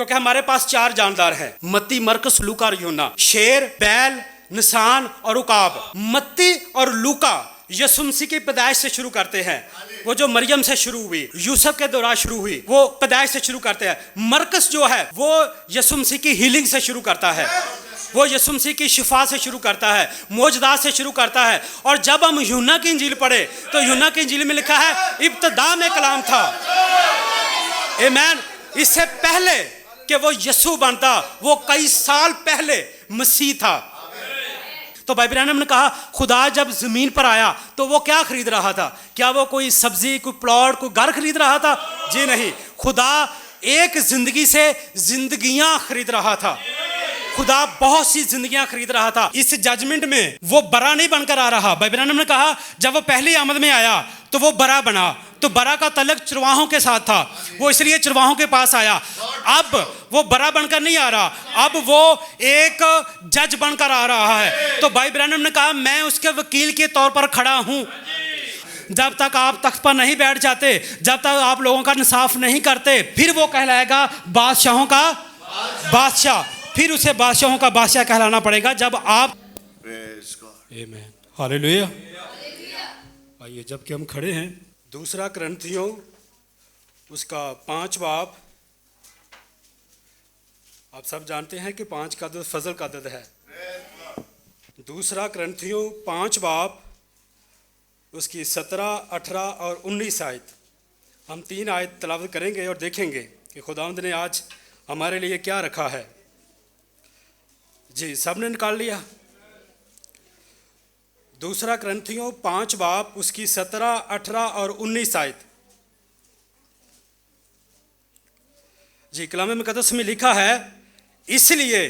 क्योंकि हमारे पास 4 जानदार हैं, मत्ती, मरकस, लूका और यूहन्ना। शेर, बैल, निशान और उकाब। मत्ती और लूका यीशु मसीह की पैदाइश से शुरू करते हैं, वो जो मरियम से शुरू हुई, यूसुफ के दौरान शुरू हुई, वो पैदाइश से शुरू करते हैं। मरकस जो है वो यीशु मसीह की हीलिंग से शुरू करता है, वो यीशु मसीह की शिफा से शुरू करता है, मौजदात से शुरू करता है। और जब हम यूहन्ना की इंजील पढ़े तो यूहन्ना की इंजील में लिखा है इब्तिदा में कलाम था। आमीन। इससे पहले कि वो यीशु बनता, वो कई साल पहले मसीह था। तो भाई ब्रैनम ने कहा खुदा जब जमीन पर आया तो वो क्या खरीद रहा था? क्या वो कोई सब्जी, कोई प्लॉट, कोई घर खरीद रहा था? जी नहीं, खुदा एक जिंदगी से जिंदगियां खरीद रहा था। खुदा बहुत सी जिंदगियां खरीद रहा था। इस जजमेंट में वो बरा नहीं बनकर आ रहा। भाई ब्रैनम ने कहा जब वो पहली आमद में आया तो वो बरा बना, तो बरा का तलक चरवाहों के साथ था, वो इसलिए चरवाहों के पास आया। अब वो बरा बनकर नहीं आ रहा, अब वो एक जज बनकर आ रहा है। तो भाई ब्रैनम ने कहा मैं उसके वकील के तौर पर खड़ा हूं। जब तक आप तख्त पर नहीं बैठ जाते, जब तक आप लोगों का इंसाफ नहीं करते, फिर वो कहलाएगा बादशाहों का बादशाह, फिर उसे बादशाहों का बादशाह कहलाना पड़ेगा जब आप। आमीन, हालेलुया। आइए, जबकि हम खड़े हैं, दूसरा करंथियों उसका 5 बाब। आप सब जानते हैं कि 5 का अदद फजल का अदद है। दूसरा करंथियों 5 बाब उसकी 17, 18 और 19 आयत। हम 3 आयत तलावत करेंगे और देखेंगे कि खुदावंद ने आज हमारे लिए क्या रखा है। जी, सबने निकाल लिया? दूसरा करंथियों 5 बाब उसकी 17, 18 और 19 आयत। जी, कलाम मुकद्दस में लिखा है इसलिए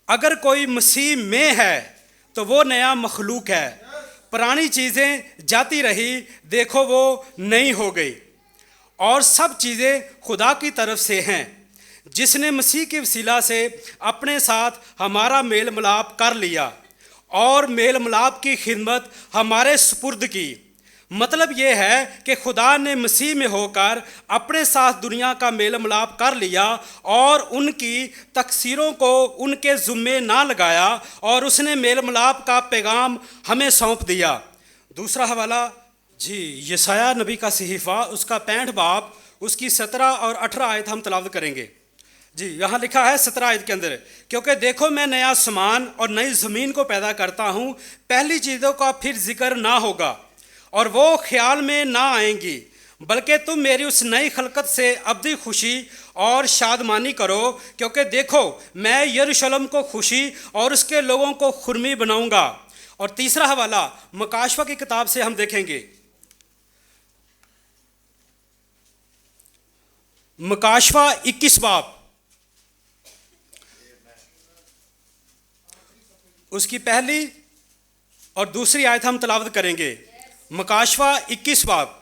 अगर कोई मसीह में है तो वो नया मखलूक है, पुरानी चीज़ें जाती रही, देखो वो नई हो गई, और सब चीज़ें खुदा की तरफ से हैं, जिसने मसीह के वसीला से अपने साथ हमारा मेल मिलाप कर लिया और मेल मिलाप की खिदमत हमारे सुपुर्द की। मतलब ये है कि खुदा ने मसीह में होकर अपने साथ दुनिया का मेल मिलाप कर लिया और उनकी तकसीरों को उनके ज़ुम्मे ना लगाया, और उसने मेल मिलाप का पैगाम हमें सौंप दिया। दूसरा हवाला जी, यशायाह नबी का सहीफ़ा उसका 65 बाब उसकी 17 और 18 आयत हम तलावत करेंगे। जी, यहाँ लिखा है 17 आयत के अंदर, क्योंकि देखो मैं नया आसमान और नई ज़मीन को पैदा करता हूँ, पहली चीज़ों का फिर जिक्र ना होगा और वो ख्याल में ना आएंगी, बल्कि तुम मेरी उस नई खलकत से अब्दी खुशी और शादमानी करो, क्योंकि देखो मैं यरूशलेम को खुशी और उसके लोगों को खुरमी बनाऊंगा। और तीसरा हवाला मकाशवा की किताब से हम देखेंगे, मकाशवा 21 बाब उसकी पहली और दूसरी आयत हम तलावत करेंगे। मकाशवा 21 बाब,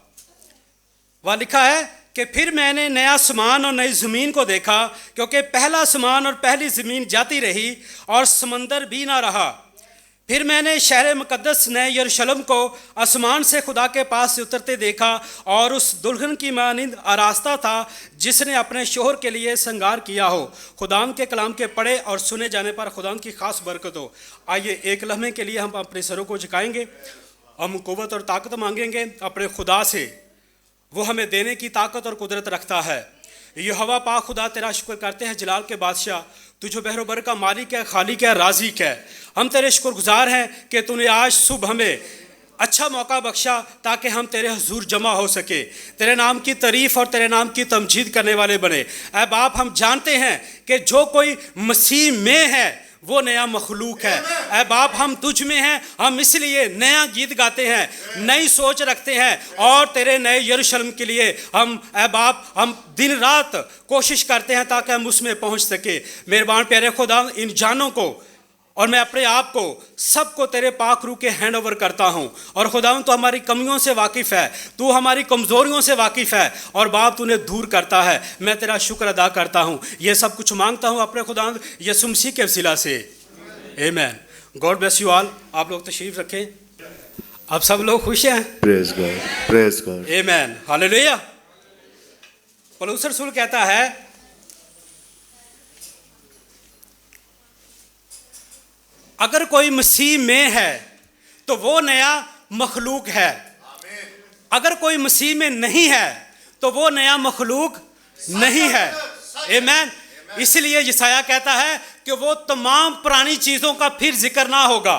वहाँ लिखा है कि फिर मैंने नया आसमान और नई ज़मीन को देखा, क्योंकि पहला आसमान और पहली ज़मीन जाती रही और समंदर भी ना रहा। फिर मैंने शहर मुकद्दस नए यरूशलेम को आसमान से खुदा के पास से उतरते देखा, और उस दुल्हन की मानिंद आरास्ता था जिसने अपने शोहर के लिए श्रृंगार किया हो। खुदाम के कलाम के पढ़े और सुने जाने पर खुदाम की खास बरकत हो। आइए, एक लम्हे के लिए हम अपने सरों को झुकाएंगे, हम कुव्वत और ताकत मांगेंगे अपने खुदा से। वो हमें देने की ताकत और कुदरत रखता है। यहोवा पाक खुदा तेरा शुक्र करते हैं, जलाल के बादशाह, तू जो बहरोबर का मालिक है, खालिक है, राज़िक है। हम तेरे शुक्रगुजार हैं कि तूने आज सुबह हमें अच्छा मौका बख्शा ताकि हम तेरे हुजूर जमा हो सके, तेरे नाम की तारीफ़ और तेरे नाम की तमजीद करने वाले बने। ऐ बाप, हम जानते हैं कि जो कोई मसीह में है वो नया मखलूक है। ऐ बाप, हम तुझ में हैं, हम इसलिए नया गीत गाते हैं, नई सोच रखते हैं, और तेरे नए यरूशलेम के लिए हम ऐ बाप हम दिन रात कोशिश करते हैं ताकि हम उसमें पहुंच सके। मेहरबान प्यारे खुदा, इन जानों को और मैं अपने आप को सबको तेरे पाक रूह के हैंड ओवर करता हूँ। और खुदावंद, तू हमारी कमियों से वाकिफ़ है, तू हमारी कमज़ोरियों से वाकिफ़ है, और बाप तूने दूर करता है। मैं तेरा शुक्र अदा करता हूँ। ये सब कुछ मांगता हूँ अपने खुदावंद यीशु मसीह के वसीला से, आमीन। God bless you all. आप लोग तशरीफ़ रखें। अब सब लोग खुश हैं? प्रेज गॉड, प्रेज गॉड, आमीन, हालेलुया। पौलुस रसूल कहता है अगर कोई मसीह में है तो वो नया मखलूक है, अगर कोई मसीह में नहीं है तो वो नया मखलूक नहीं है। आमीन। इसलिए यशायाह कहता है कि वो तमाम पुरानी चीज़ों का फिर जिक्र ना होगा।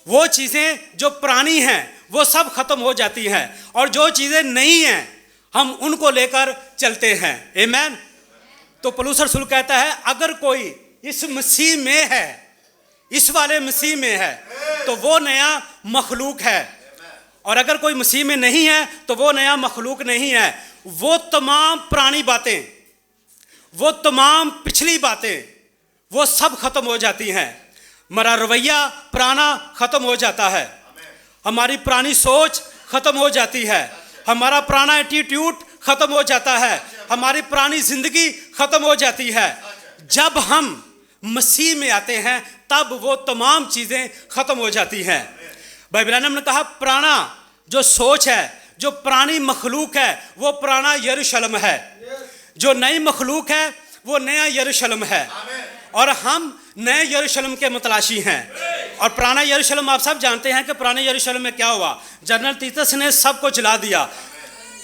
वो चीज़ें जो पुरानी हैं वो सब खत्म हो जाती हैं और जो चीज़ें नहीं हैं हम उनको लेकर चलते हैं। आमीन। तो पौलुस रसूल कहता है अगर कोई इस मसीह में है, इस वाले मसीह में है तो वो नया मखलूक है, और अगर कोई मसीह में नहीं है तो वो नया मखलूक नहीं है। वो तमाम पुरानी बातें, वो तमाम पिछली बातें वो सब खत्म हो जाती हैं। हमारा रवैया पुराना खत्म हो जाता है, हमारी पुरानी सोच खत्म हो जाती है, हमारा पुराना एटीट्यूड खत्म हो जाता है, हमारी पुरानी जिंदगी खत्म हो जाती है। जब हम मसीह में आते हैं तब वो तमाम चीज़ें खत्म हो जाती हैं। भाई ब्रैनम ने कहा पुराना जो सोच है, जो पुरानी मखलूक है वो पुराना यरूशलेम है, जो नई मखलूक है वो नया यरूशलेम है, और हम नए यरूशलेम के मतलाशी हैं। और पुराना यरूशलेम आप सब जानते हैं कि पुराने यरूशलेम में क्या हुआ। जनरल तीतस ने सबको जला दिया,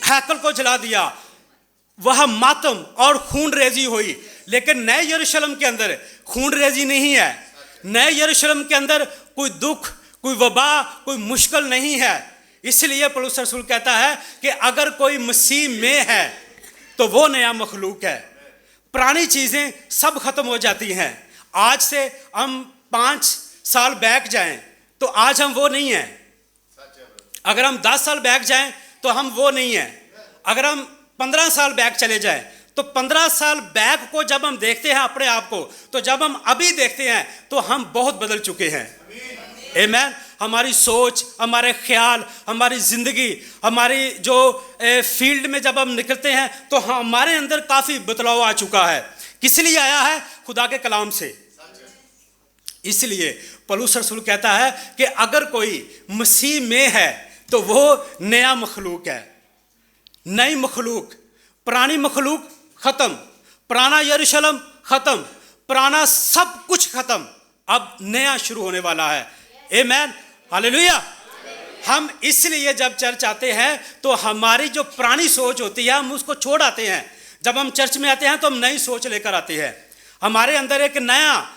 हैकल को जला दिया, वह मातम और खून रेजी हुई। लेकिन नए यरूशलेम के अंदर खून रेजी नहीं है, नए यरूशलेम के अंदर कोई दुख, कोई वबा, कोई मुश्किल नहीं है। इसलिए पौलुस रसूल कहता है कि अगर कोई मसीह में है तो वो नया मखलूक है। पुरानी चीज़ें सब खत्म हो जाती हैं। आज से हम 5 साल बैक जाएं तो आज हम वो नहीं हैं, अगर हम 10 साल बैक जाएं तो हम वो नहीं हैं, अगर हम 15 साल बैक चले जाएं तो 15 साल बैक को जब हम देखते हैं अपने आप को, तो जब हम अभी देखते हैं तो हम बहुत बदल चुके हैं। आमीन। हमारी सोच, हमारे ख्याल, हमारी ज़िंदगी, हमारी जो फील्ड में जब हम निकलते हैं तो हमारे अंदर काफ़ी बदलाव आ चुका है। किस लिए आया है? खुदा के कलाम से। इसलिए पौलुस रसूल कहता है कि अगर कोई मसीह में है तो वो नया मखलूक है, नई मखलूक। पुरानी मखलूक ख़त्म, पुराना यरूशलेम ख़त्म, पुराना सब कुछ ख़त्म, अब नया शुरू होने वाला है। आमीन, हालेलुया। हम इसलिए जब चर्च आते हैं तो हमारी जो पुरानी सोच होती है हम उसको छोड़ आते हैं। जब हम चर्च में आते हैं तो हम नई सोच लेकर आते हैं। हमारे अंदर एक नया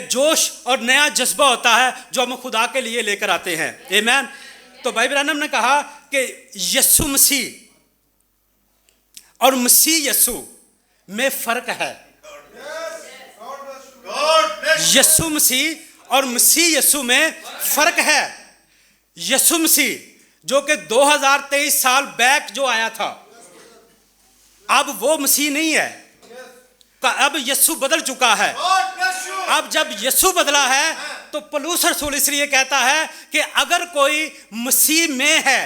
जोश और नया जज्बा होता है जो हम खुदा के लिए लेकर आते हैं। आमीन। तो भाई ब्रैनम ने कहा कि यीशु मसीह और मसीह यीशु में फ़र्क है। यीशु मसीह और मसीह यीशु में फ़र्क है। यीशु मसीह जो कि 2023 साल बैक जो आया था, अब वो मसीह नहीं है, अब यीशु बदल चुका है। अब जब यीशु बदला है तो पौलुस रसूल इसलिए कहता है कि अगर कोई मसीह में है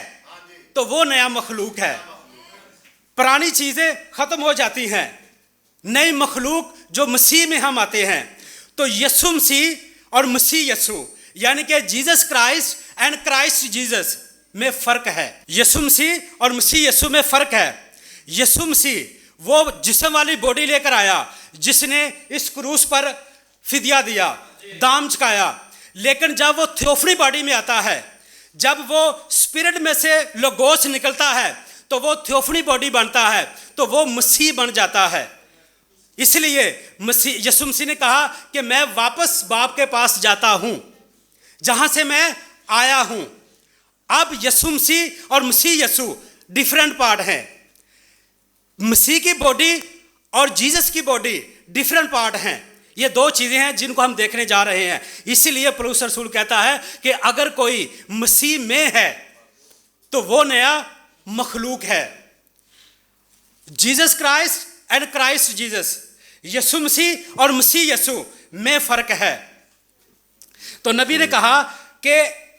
तो वो नया मखलूक है। पुरानी चीज़ें ख़त्म हो जाती हैं, नई मखलूक जो मसीह में हम आते हैं। तो यीशु मसीह और मसीह यीशु यानी कि Jesus Christ and Christ Jesus में फ़र्क है। यीशु मसीह और मसीह यीशु में फ़र्क है। यीशु मसीह वो जिस्म वाली बॉडी लेकर आया जिसने इस क्रूस पर फिदिया दिया, दाम चुकाया। लेकिन जब वो थियोफनी बॉडी में आता है, जब वो स्पिरिट में से लोगोस निकलता है तो वो थियोफनी बॉडी बनता है, तो वो मसीह बन जाता है। इसलिए मसीह यीशु मसीह ने कहा कि मैं वापस बाप के पास जाता हूँ जहाँ से मैं आया हूँ। अब यीशु मसीह और मसीह यीशु डिफरेंट पार्ट हैं। मसीह की बॉडी और जीसस की बॉडी डिफरेंट पार्ट हैं। ये दो चीज़ें हैं जिनको हम देखने जा रहे हैं। इसीलिए पौलुस रसूल कहता है कि अगर कोई मसीह में है तो वो नया मखलूक है। Jesus Christ and Christ Jesus, यीशु मसीह और मसीह यीशु में फ़र्क है। तो नबी ने कहा कि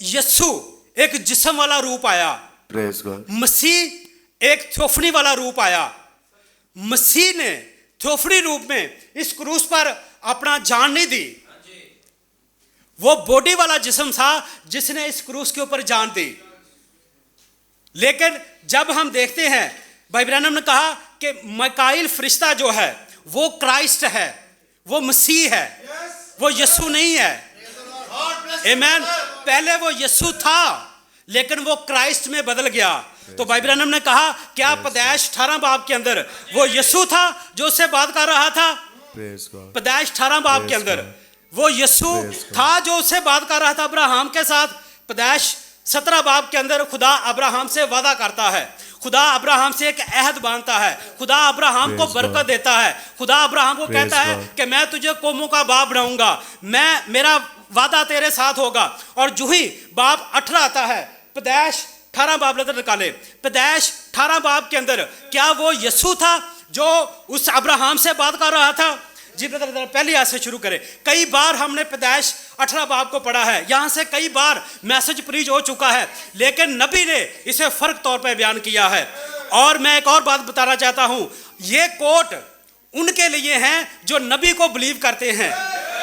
यीशु एक जिस्म वाला रूप आया, मसीह एक थियोफनी वाला रूप आया। मसीह ने थियोफनी रूप में इस क्रूस पर अपना जान नहीं दी, वो बॉडी वाला जिस्म था जिसने इस क्रूस के ऊपर जान दी। लेकिन जब हम देखते हैं, भाई ब्रैनम ने कहा कि मिकाईल फरिश्ता जो है वो क्राइस्ट है, वो मसीह है, वो यीशु नहीं है। आमेन। पहले वो यीशु था लेकिन वो क्राइस्ट में बदल गया। तो भाई ब्रैनम ने कहा क्या पैदाइश 18 बाब के अंदर वो यीशु था जो उससे बात कर रहा था? Praise God. पैदाइश 18 बाब के अंदर वो यीशु था जो उससे बात कर रहा था अब्राहम के साथ। पैदाइश 17 बाब के अंदर खुदा अब्राहम से वादा करता है, खुदा अब्राहम से एक अहद बांधता है, खुदा अब्राहम को बरकत देता है, खुदा अब्राहम को कहता है कि मैं तुझे कौमों का बाप बनाऊंगा, मेरा वादा तेरे साथ होगा। और जो ही बाब 18 आता है, पैदाइश 18 बाब लेकर निकाले, पैदाइश 18 बाब के अंदर क्या वो यीशु था जो उस अब्राहम से बात कर रहा था? जी ब्रदर, पहली आयत से शुरू करें। कई बार हमने पैदाइश 18 बाब को पढ़ा है, यहाँ से कई बार मैसेज प्रीच हो चुका है, लेकिन नबी ने इसे फर्क तौर पर बयान किया है। और मैं एक और बात बताना चाहता हूँ, ये कोट उनके लिए हैं जो नबी को बिलीव करते हैं,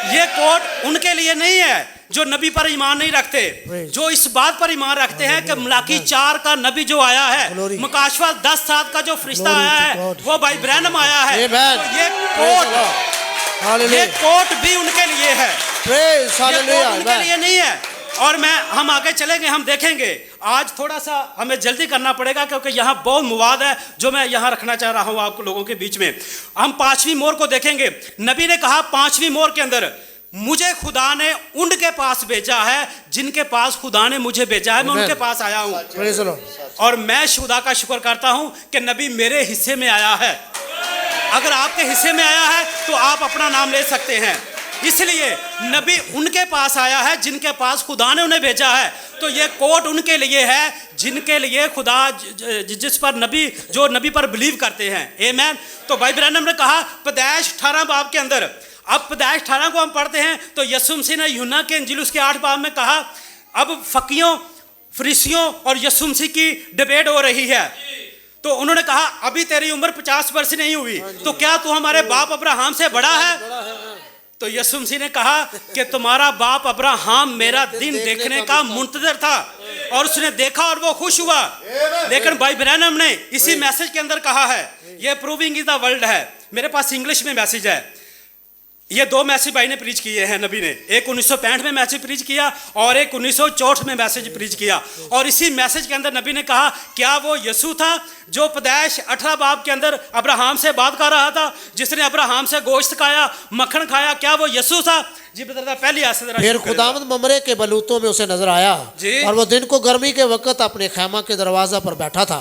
ये कोट उनके लिए नहीं है जो नबी पर ईमान नहीं रखते, जो इस बात पर ईमान रखते हैं कि मलाकी 4 का नबी जो आया है, मकाशवा 10:7 का जो फरिश्ता आया है, वो भाई ब्रैनम आया है। तो ये कोट भी उनके लिए है, ये कोट उनके लिए नहीं है। और हम आगे चलेंगे, हम देखेंगे। आज थोड़ा सा हमें जल्दी करना पड़ेगा क्योंकि यहाँ बहुत मवाद है जो मैं यहाँ रखना चाह रहा हूँ आप लोगों के बीच में। हम 5वीं मोहर को देखेंगे। नबी ने कहा 5वीं मोहर के अंदर, मुझे खुदा ने उनके पास भेजा है जिनके पास खुदा ने मुझे भेजा है, मैं उनके पास आया हूँ। और मैं खुदा का शुक्र करता हूँ कि नबी मेरे हिस्से में आया है। अगर आपके हिस्से में आया है तो आप अपना नाम ले सकते हैं। इसलिए नबी उनके पास आया है जिनके पास खुदा ने उन्हें भेजा है। तो ये कोट उनके लिए है जिनके लिए खुदा, जिस पर नबी, जो नबी पर बिलीव करते हैं। आमीन। तो भाई ब्रैनम ने कहा पैदाइश 18 बाब के अंदर, अब पैदाइश 18 को हम पढ़ते हैं तो यीशु मसीह ने यूहन्ना के इंजील उसके 8 बाब में कहा, अब फकीयों, फरीसियों और यीशु मसीह की डिबेट हो रही है। तो उन्होंने कहा अभी तेरी उम्र 50 वर्ष नहीं हुई, तो क्या तू हमारे बाप अब्राहम से बड़ा है? तो यीशु मसीह ने कहा कि तुम्हारा बाप अब्राहम मेरा दिन देखने का मुंतजर था और उसने देखा और वो खुश हुआ। लेकिन भाई ब्रैनम ने इसी मैसेज के अंदर कहा है, ये प्रूविंग इज द वर्ल्ड है। मेरे पास इंग्लिश में मैसेज है, ये 2 मैसेज भाई ने प्रीच किए हैं नबी ने, एक 1965 में मैसेज प्रीच किया और एक 1964 में मैसेज प्रीच किया। और इसी मैसेज के अंदर नबी ने कहा क्या वो यीशु था जो पैदाइश 18 बाब के अंदर अब्राहम से बात कर रहा था, जिसने अब्राहम से गोश्त खाया, मक्खन खाया, क्या वो यीशु था? जी बता, पहली आयत से जरा। फिर खुदावंद ममरे के बलूतों में उसे नजर आया और वो दिन को गर्मी के वक्त अपने खैमा के दरवाजा पर बैठा था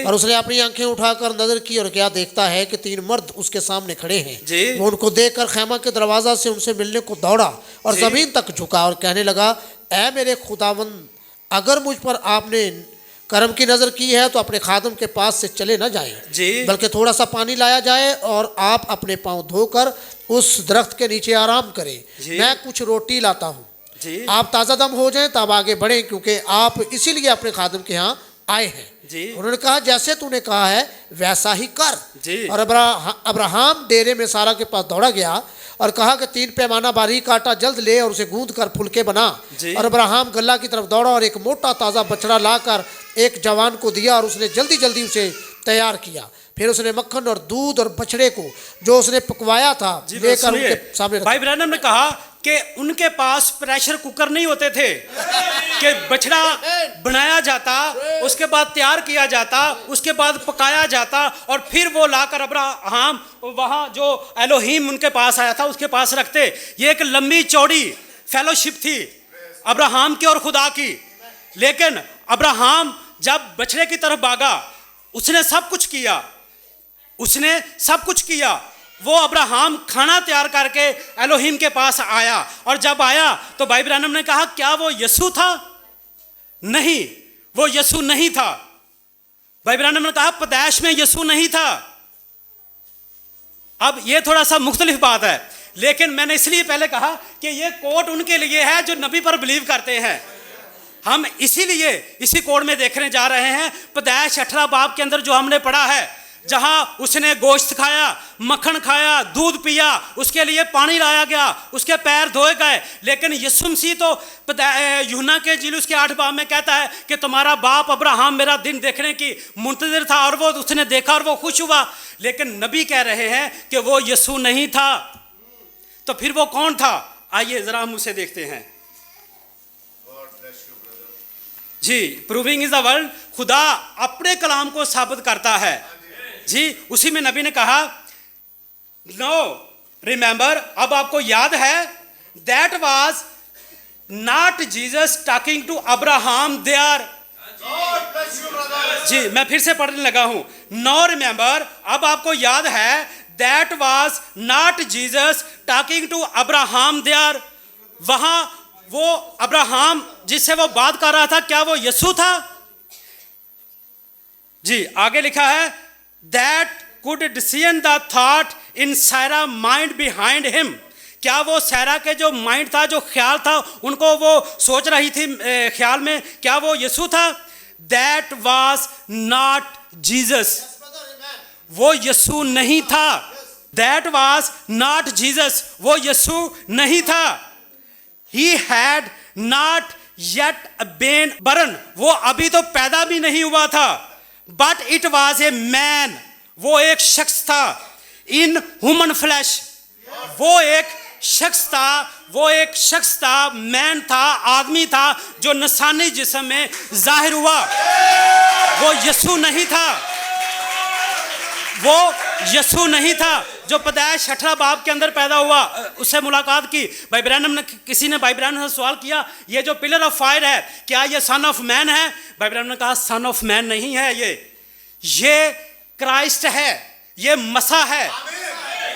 और उसने अपनी आंखें उठाकर नजर की और क्या देखता है कि 3 मर्द उसके सामने खड़े हैं। वो उनको देखकर खैमा के दरवाजा से उनसे मिलने को दौड़ा और जमीन तक झुका और कहने लगा, ऐ मेरे खुदावंद, अगर मुझ पर आपने करम की नजर की है तो अपने खादम के पास से चले न जाएं, बल्कि थोड़ा सा पानी लाया जाए और आप अपने पांव धोकर उस दरख्त के नीचे आराम करें। मैं कुछ रोटी लाता हूँ, आप ताज़ा दम हो जाएं तब आगे बढ़ें, क्योंकि आप इसीलिए अपने खादम के यहाँ आए हैं। उन्होंने कहा जैसे तूने कहा है वैसा ही कर। और अब्राहम डेरे में सारा के पास दौड़ा गया और कहा कि 3 पैमाना बारीक आटा जल्द ले और उसे गूंद कर फुलके बना। और अब्राहम गल्ला की तरफ दौड़ा और एक मोटा ताज़ा बछड़ा लाकर एक जवान को दिया और उसने जल्दी जल्दी उसे तैयार किया। फिर उसने मक्खन और दूध और बछड़े को जो उसने पकवाया था लेकर उनके सामने रखा। भाई ब्रैनम ने कहा कि उनके पास प्रेशर कुकर नहीं होते थे कि बछड़ा बनाया जाता, उसके बाद तैयार किया जाता, उसके बाद पकाया जाता और फिर वो लाकर अब्राहम वहाँ जो एलोहीम उनके पास आया था उसके पास रखते। ये एक लंबी चौड़ी फेलोशिप थी अब्राहम की और खुदा की। लेकिन अब्राहम जब बछड़े की तरफ भागा, उसने सब कुछ किया, उसने सब कुछ किया। वो अब्राहम खाना तैयार करके एलोहीम के पास आया और जब आया तो भाई ब्रैनम ने कहा क्या वो यीशु था? नहीं, वो यीशु नहीं था। भाई ब्रैनम ने कहा पैदाइश में यीशु नहीं था। अब ये थोड़ा सा मुख्तलिफ बात है, लेकिन मैंने इसलिए पहले कहा कि ये कोट उनके लिए है जो नबी पर बिलीव करते हैं। हम इसीलिए इसी कोड में देखने जा रहे हैं। पैदाइश 18 बाब के अंदर जो हमने पढ़ा है, जहां उसने गोश्त खाया, मक्खन खाया, दूध पिया, उसके लिए पानी लाया गया, उसके पैर धोए गए। लेकिन यीशु मसीह तो यूहन्ना के इंजील उसके 8 बाब में कहता है कि तुम्हारा बाप अब्राहम मेरा दिन देखने की मुंतजर था और वो उसने देखा और वो खुश हुआ। लेकिन नबी कह रहे हैं कि वो यीशु नहीं था। तो फिर वो कौन था? आइए जरा हम उसे देखते हैं। जी, प्रूविंग इज द वर्ड, खुदा अपने कलाम को साबित करता है। जी, उसी में नबी ने कहा, नो रिमेंबर, अब आपको याद है, that was not Jesus talking to Abraham there. जी, मैं फिर से पढ़ने लगा हूं, नो रिमेंबर, अब आपको याद है, that was not Jesus talking to Abraham there. वहां वो अब्राहम जिससे वो बात कर रहा था, क्या वो यीशु था? जी, आगे लिखा है, that could decision the thought in सारा माइंड बिहाइंड हिम। क्या वो सारा के जो माइंड था, जो ख्याल था, उनको वो सोच रही थी ख्याल में, क्या वो यीशु था? दैट वाज नॉट जीसस, वो यीशु नहीं था। दैट वाज नॉट जीसस, वो यीशु नहीं था। He had not yet been born, वो अभी तो पैदा भी नहीं हुआ था। But it was a man, वो एक शख्स था। In human flesh, वो एक शख्स था, वो एक शख्स था, मैन था, आदमी था, जो नसानी जिस्म में जाहिर हुआ। वो यीशु नहीं था, वो यीशु नहीं था जो पैदाइश 18 बाब के अंदर पैदा हुआ। उससे मुलाकात की भाई ब्रैनम ने, किसी ने भाई ब्रैनम से सवाल किया, ये जो पिलर ऑफ फायर है, क्या ये सन ऑफ मैन है? भाई ब्रैनम ने कहा, सन ऑफ मैन नहीं है, ये क्राइस्ट है, ये मसा है,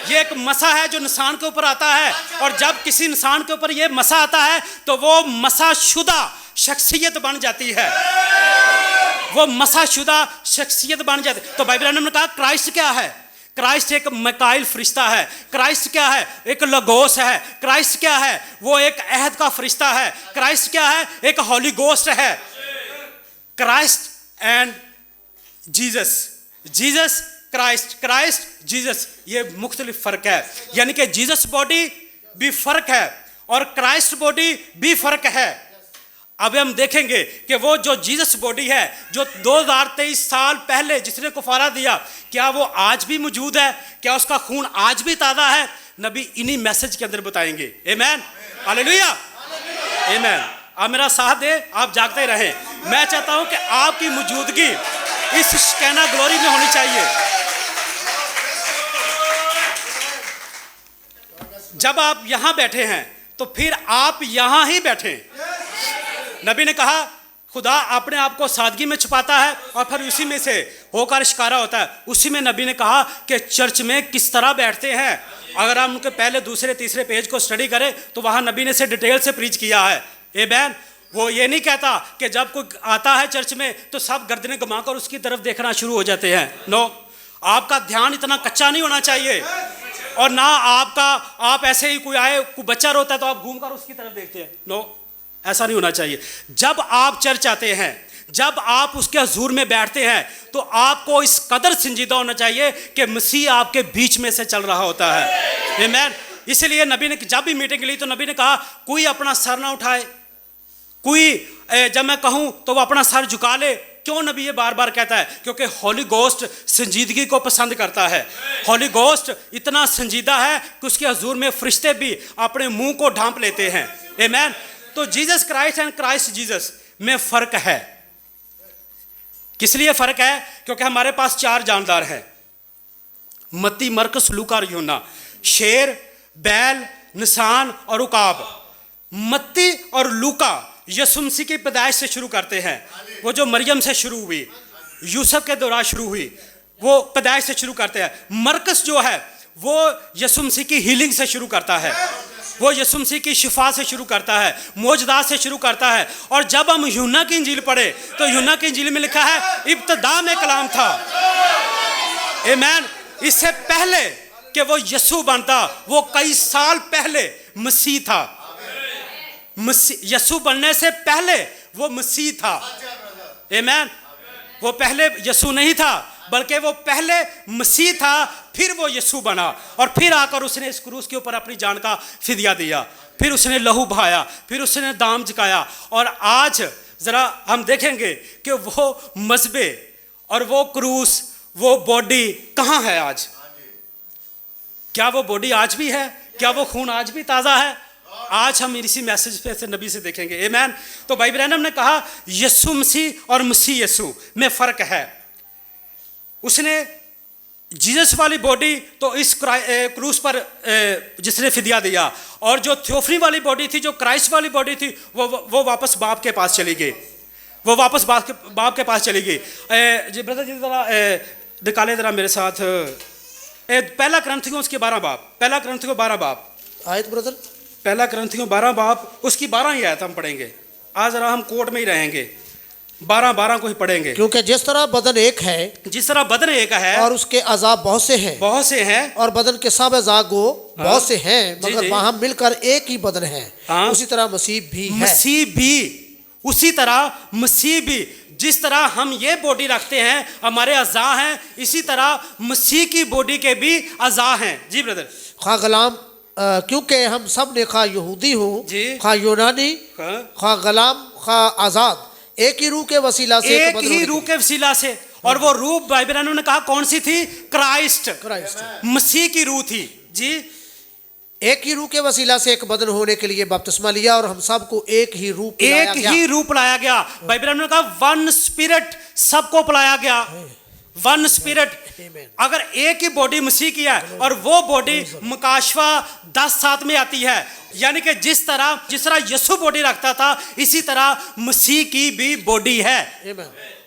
ये एक मसा है जो इंसान के ऊपर आता है। और जब किसी इंसान के ऊपर ये मसा आता है तो वो मसाशुदा शख्सियत बन जाती है, वो मसाशुदा शख्सियत बन जाती है। तो भाई ब्रैनम ने कहा, क्राइस्ट क्या है? क्राइस्ट एक मिकाइल फरिश्ता है। क्राइस्ट क्या है? एक लगोस है। क्राइस्ट क्या है? वो एक अहद का फरिश्ता है। क्राइस्ट क्या है? एक हॉली गोस्ट है। Christ and Jesus, Jesus Christ, Christ Jesus, ये मुख्तलिफ फर्क है। यानी कि जीसस बॉडी भी फर्क है और क्राइस्ट बॉडी भी फर्क है। अब हम देखेंगे कि वो जो जीसस बॉडी है, जो 2023 साल पहले जिसने कुफारा दिया, क्या वो आज भी मौजूद है? क्या उसका खून आज भी ताज़ा है? नबी इन्हीं मैसेज के अंदर बताएंगे। आमीन, हालेलुया, आमीन। आप मेरा साथ दे, आप जागते रहें। मैं चाहता हूं कि आपकी मौजूदगी इस शकीना ग्लोरी में होनी चाहिए। जब आप यहां बैठे हैं तो फिर आप यहां ही बैठे। नबी ने कहा, खुदा अपने आप को सादगी में छुपाता है और फिर उसी में से होकर इश्कारा होता है। उसी में नबी ने कहा कि चर्च में किस तरह बैठते हैं। अगर हम उनके पहले, दूसरे, तीसरे पेज को स्टडी करें तो वहाँ नबी ने से डिटेल से प्रीच किया है। आमीन। वो ये नहीं कहता कि जब कोई आता है चर्च में तो सब गर्दनें घुमाकर उसकी तरफ देखना शुरू हो जाते हैं। नो, आपका ध्यान इतना कच्चा नहीं होना चाहिए। और ना आप ऐसे ही कोई आए, कोई बच्चा रोता है तो आप घूमकर उसकी तरफ देखते हैं। नो, ऐसा नहीं होना चाहिए। जब आप चर्च आते हैं, जब आप उसके हुजूर में बैठते हैं तो आपको इस कदर संजीदा होना चाहिए कि मसीह आपके बीच में से चल रहा होता है। आमीन। इसलिए नबी ने जब भी मीटिंग ली तो नबी ने कहा, कोई अपना सर ना उठाए, कोई जब मैं कहूं तो वो अपना सर झुका ले। क्यों नबी ये बार बार कहता है? क्योंकि हॉली गोस्ट संजीदगी को पसंद करता है। हॉली गोस्ट इतना संजीदा है कि उसके हुजूर में फरिश्ते भी अपने मुंह को ढांप लेते हैं। आमीन। तो Jesus Christ and Christ Jesus में फर्क है। किस लिए फर्क है? क्योंकि हमारे पास 4 जानदार हैं, मत्ती, मरकस, लूका और यूहन्ना। शेर, बैल, निशान और उकाब। मत्ती और लूका यीशु मसीह की पैदाइश से शुरू करते हैं। वो जो मरियम से शुरू हुई, यूसुफ के दौरान शुरू हुई, वो पैदाइश से शुरू करते हैं। मरकस जो है वो यीशु मसीह की हीलिंग से शुरू करता है, वो यीशु मसीह की शिफा से शुरू करता है, मौजदात से शुरू करता है। और जब हम यूहन्ना की इंजील पढ़े तो यूहन्ना की इंजील में लिखा है, इब्तिदा में कलाम था। आमीन। इससे पहले कि वो यीशु बनता, वो कई साल पहले मसीह था। यीशु बनने से पहले वो मसीह था। आमीन। वो पहले यीशु नहीं था, बल्कि वो पहले मसीह था, फिर वो यीशु बना और फिर आकर उसने इस क्रूस के ऊपर अपनी जान का फिदिया दिया, फिर उसने लहू बहाया, फिर उसने दाम झुकाया। और आज ज़रा हम देखेंगे कि वो मज़बे और वो क्रूस, वो बॉडी कहाँ है आज? क्या वो बॉडी आज भी है? क्या वो खून आज भी ताज़ा है? आज हम इसी मैसेज पे से नबी से देखेंगे। आमीन। तो भाई ब्रैनम ने कहा यीशु मसीह और मसीह यीशु में फ़र्क है। उसने जीसस वाली बॉडी तो इस क्रूस पर जिसने फिदिया दिया, और जो थियोफनी वाली बॉडी थी, जो क्राइस्ट वाली बॉडी थी, वो वापस बाप के पास चली गई। वो वापस बाप के पास चली गई। जी ब्रदर जी ज़रा निकाले ज़रा मेरे साथ पहला करंथियों उसके 12 बाब, पहला करंथियों 12 बाब आयत ब्रदर, पहला करंथियों 12 बाब उसकी 12 ही आयत हम पढ़ेंगे। आज ज़रा हम कोर्ट में ही रहेंगे, 12 को ही पढ़ेंगे। क्योंकि जिस तरह बदन एक है, जिस तरह बदन एक है और उसके अज़ा बहुत से हैं, और बदन के सब अज़ा बहुत से हैं, मगर वहाँ मिलकर एक ही बदन है। उसी तरह मसीह भी जिस तरह हम ये बॉडी रखते हैं, हमारे अज़ा हैं, इसी तरह मसीह की बॉडी के भी अज़ा हैं। जी ब्रदर। खा गुलाम, क्योंकि हम सब ने खा यहूदी हो, खा यूनानी, खा गुलाम, खा आज़ाद, एक ही रूह के वसीला से, एक ही रूह के वसीला से। और वो रूह बाइबल ने कहा कौन सी थी? क्राइस्ट, मसीह की रूह थी। जी, एक ही रूह के वसीला से एक बदन होने के लिए बपतिस्मा लिया, और हम सबको एक ही रूह पिलाया गया। बाइबल ने कहा वन स्पिरिट सबको पिलाया गया, वन स्पिरिट। अगर एक ही बॉडी मसीह की है और वो बॉडी मुकाशवा 10:7 में आती है, यानी कि जिस तरह यीशु बॉडी रखता था, इसी तरह मसीह की भी बॉडी है।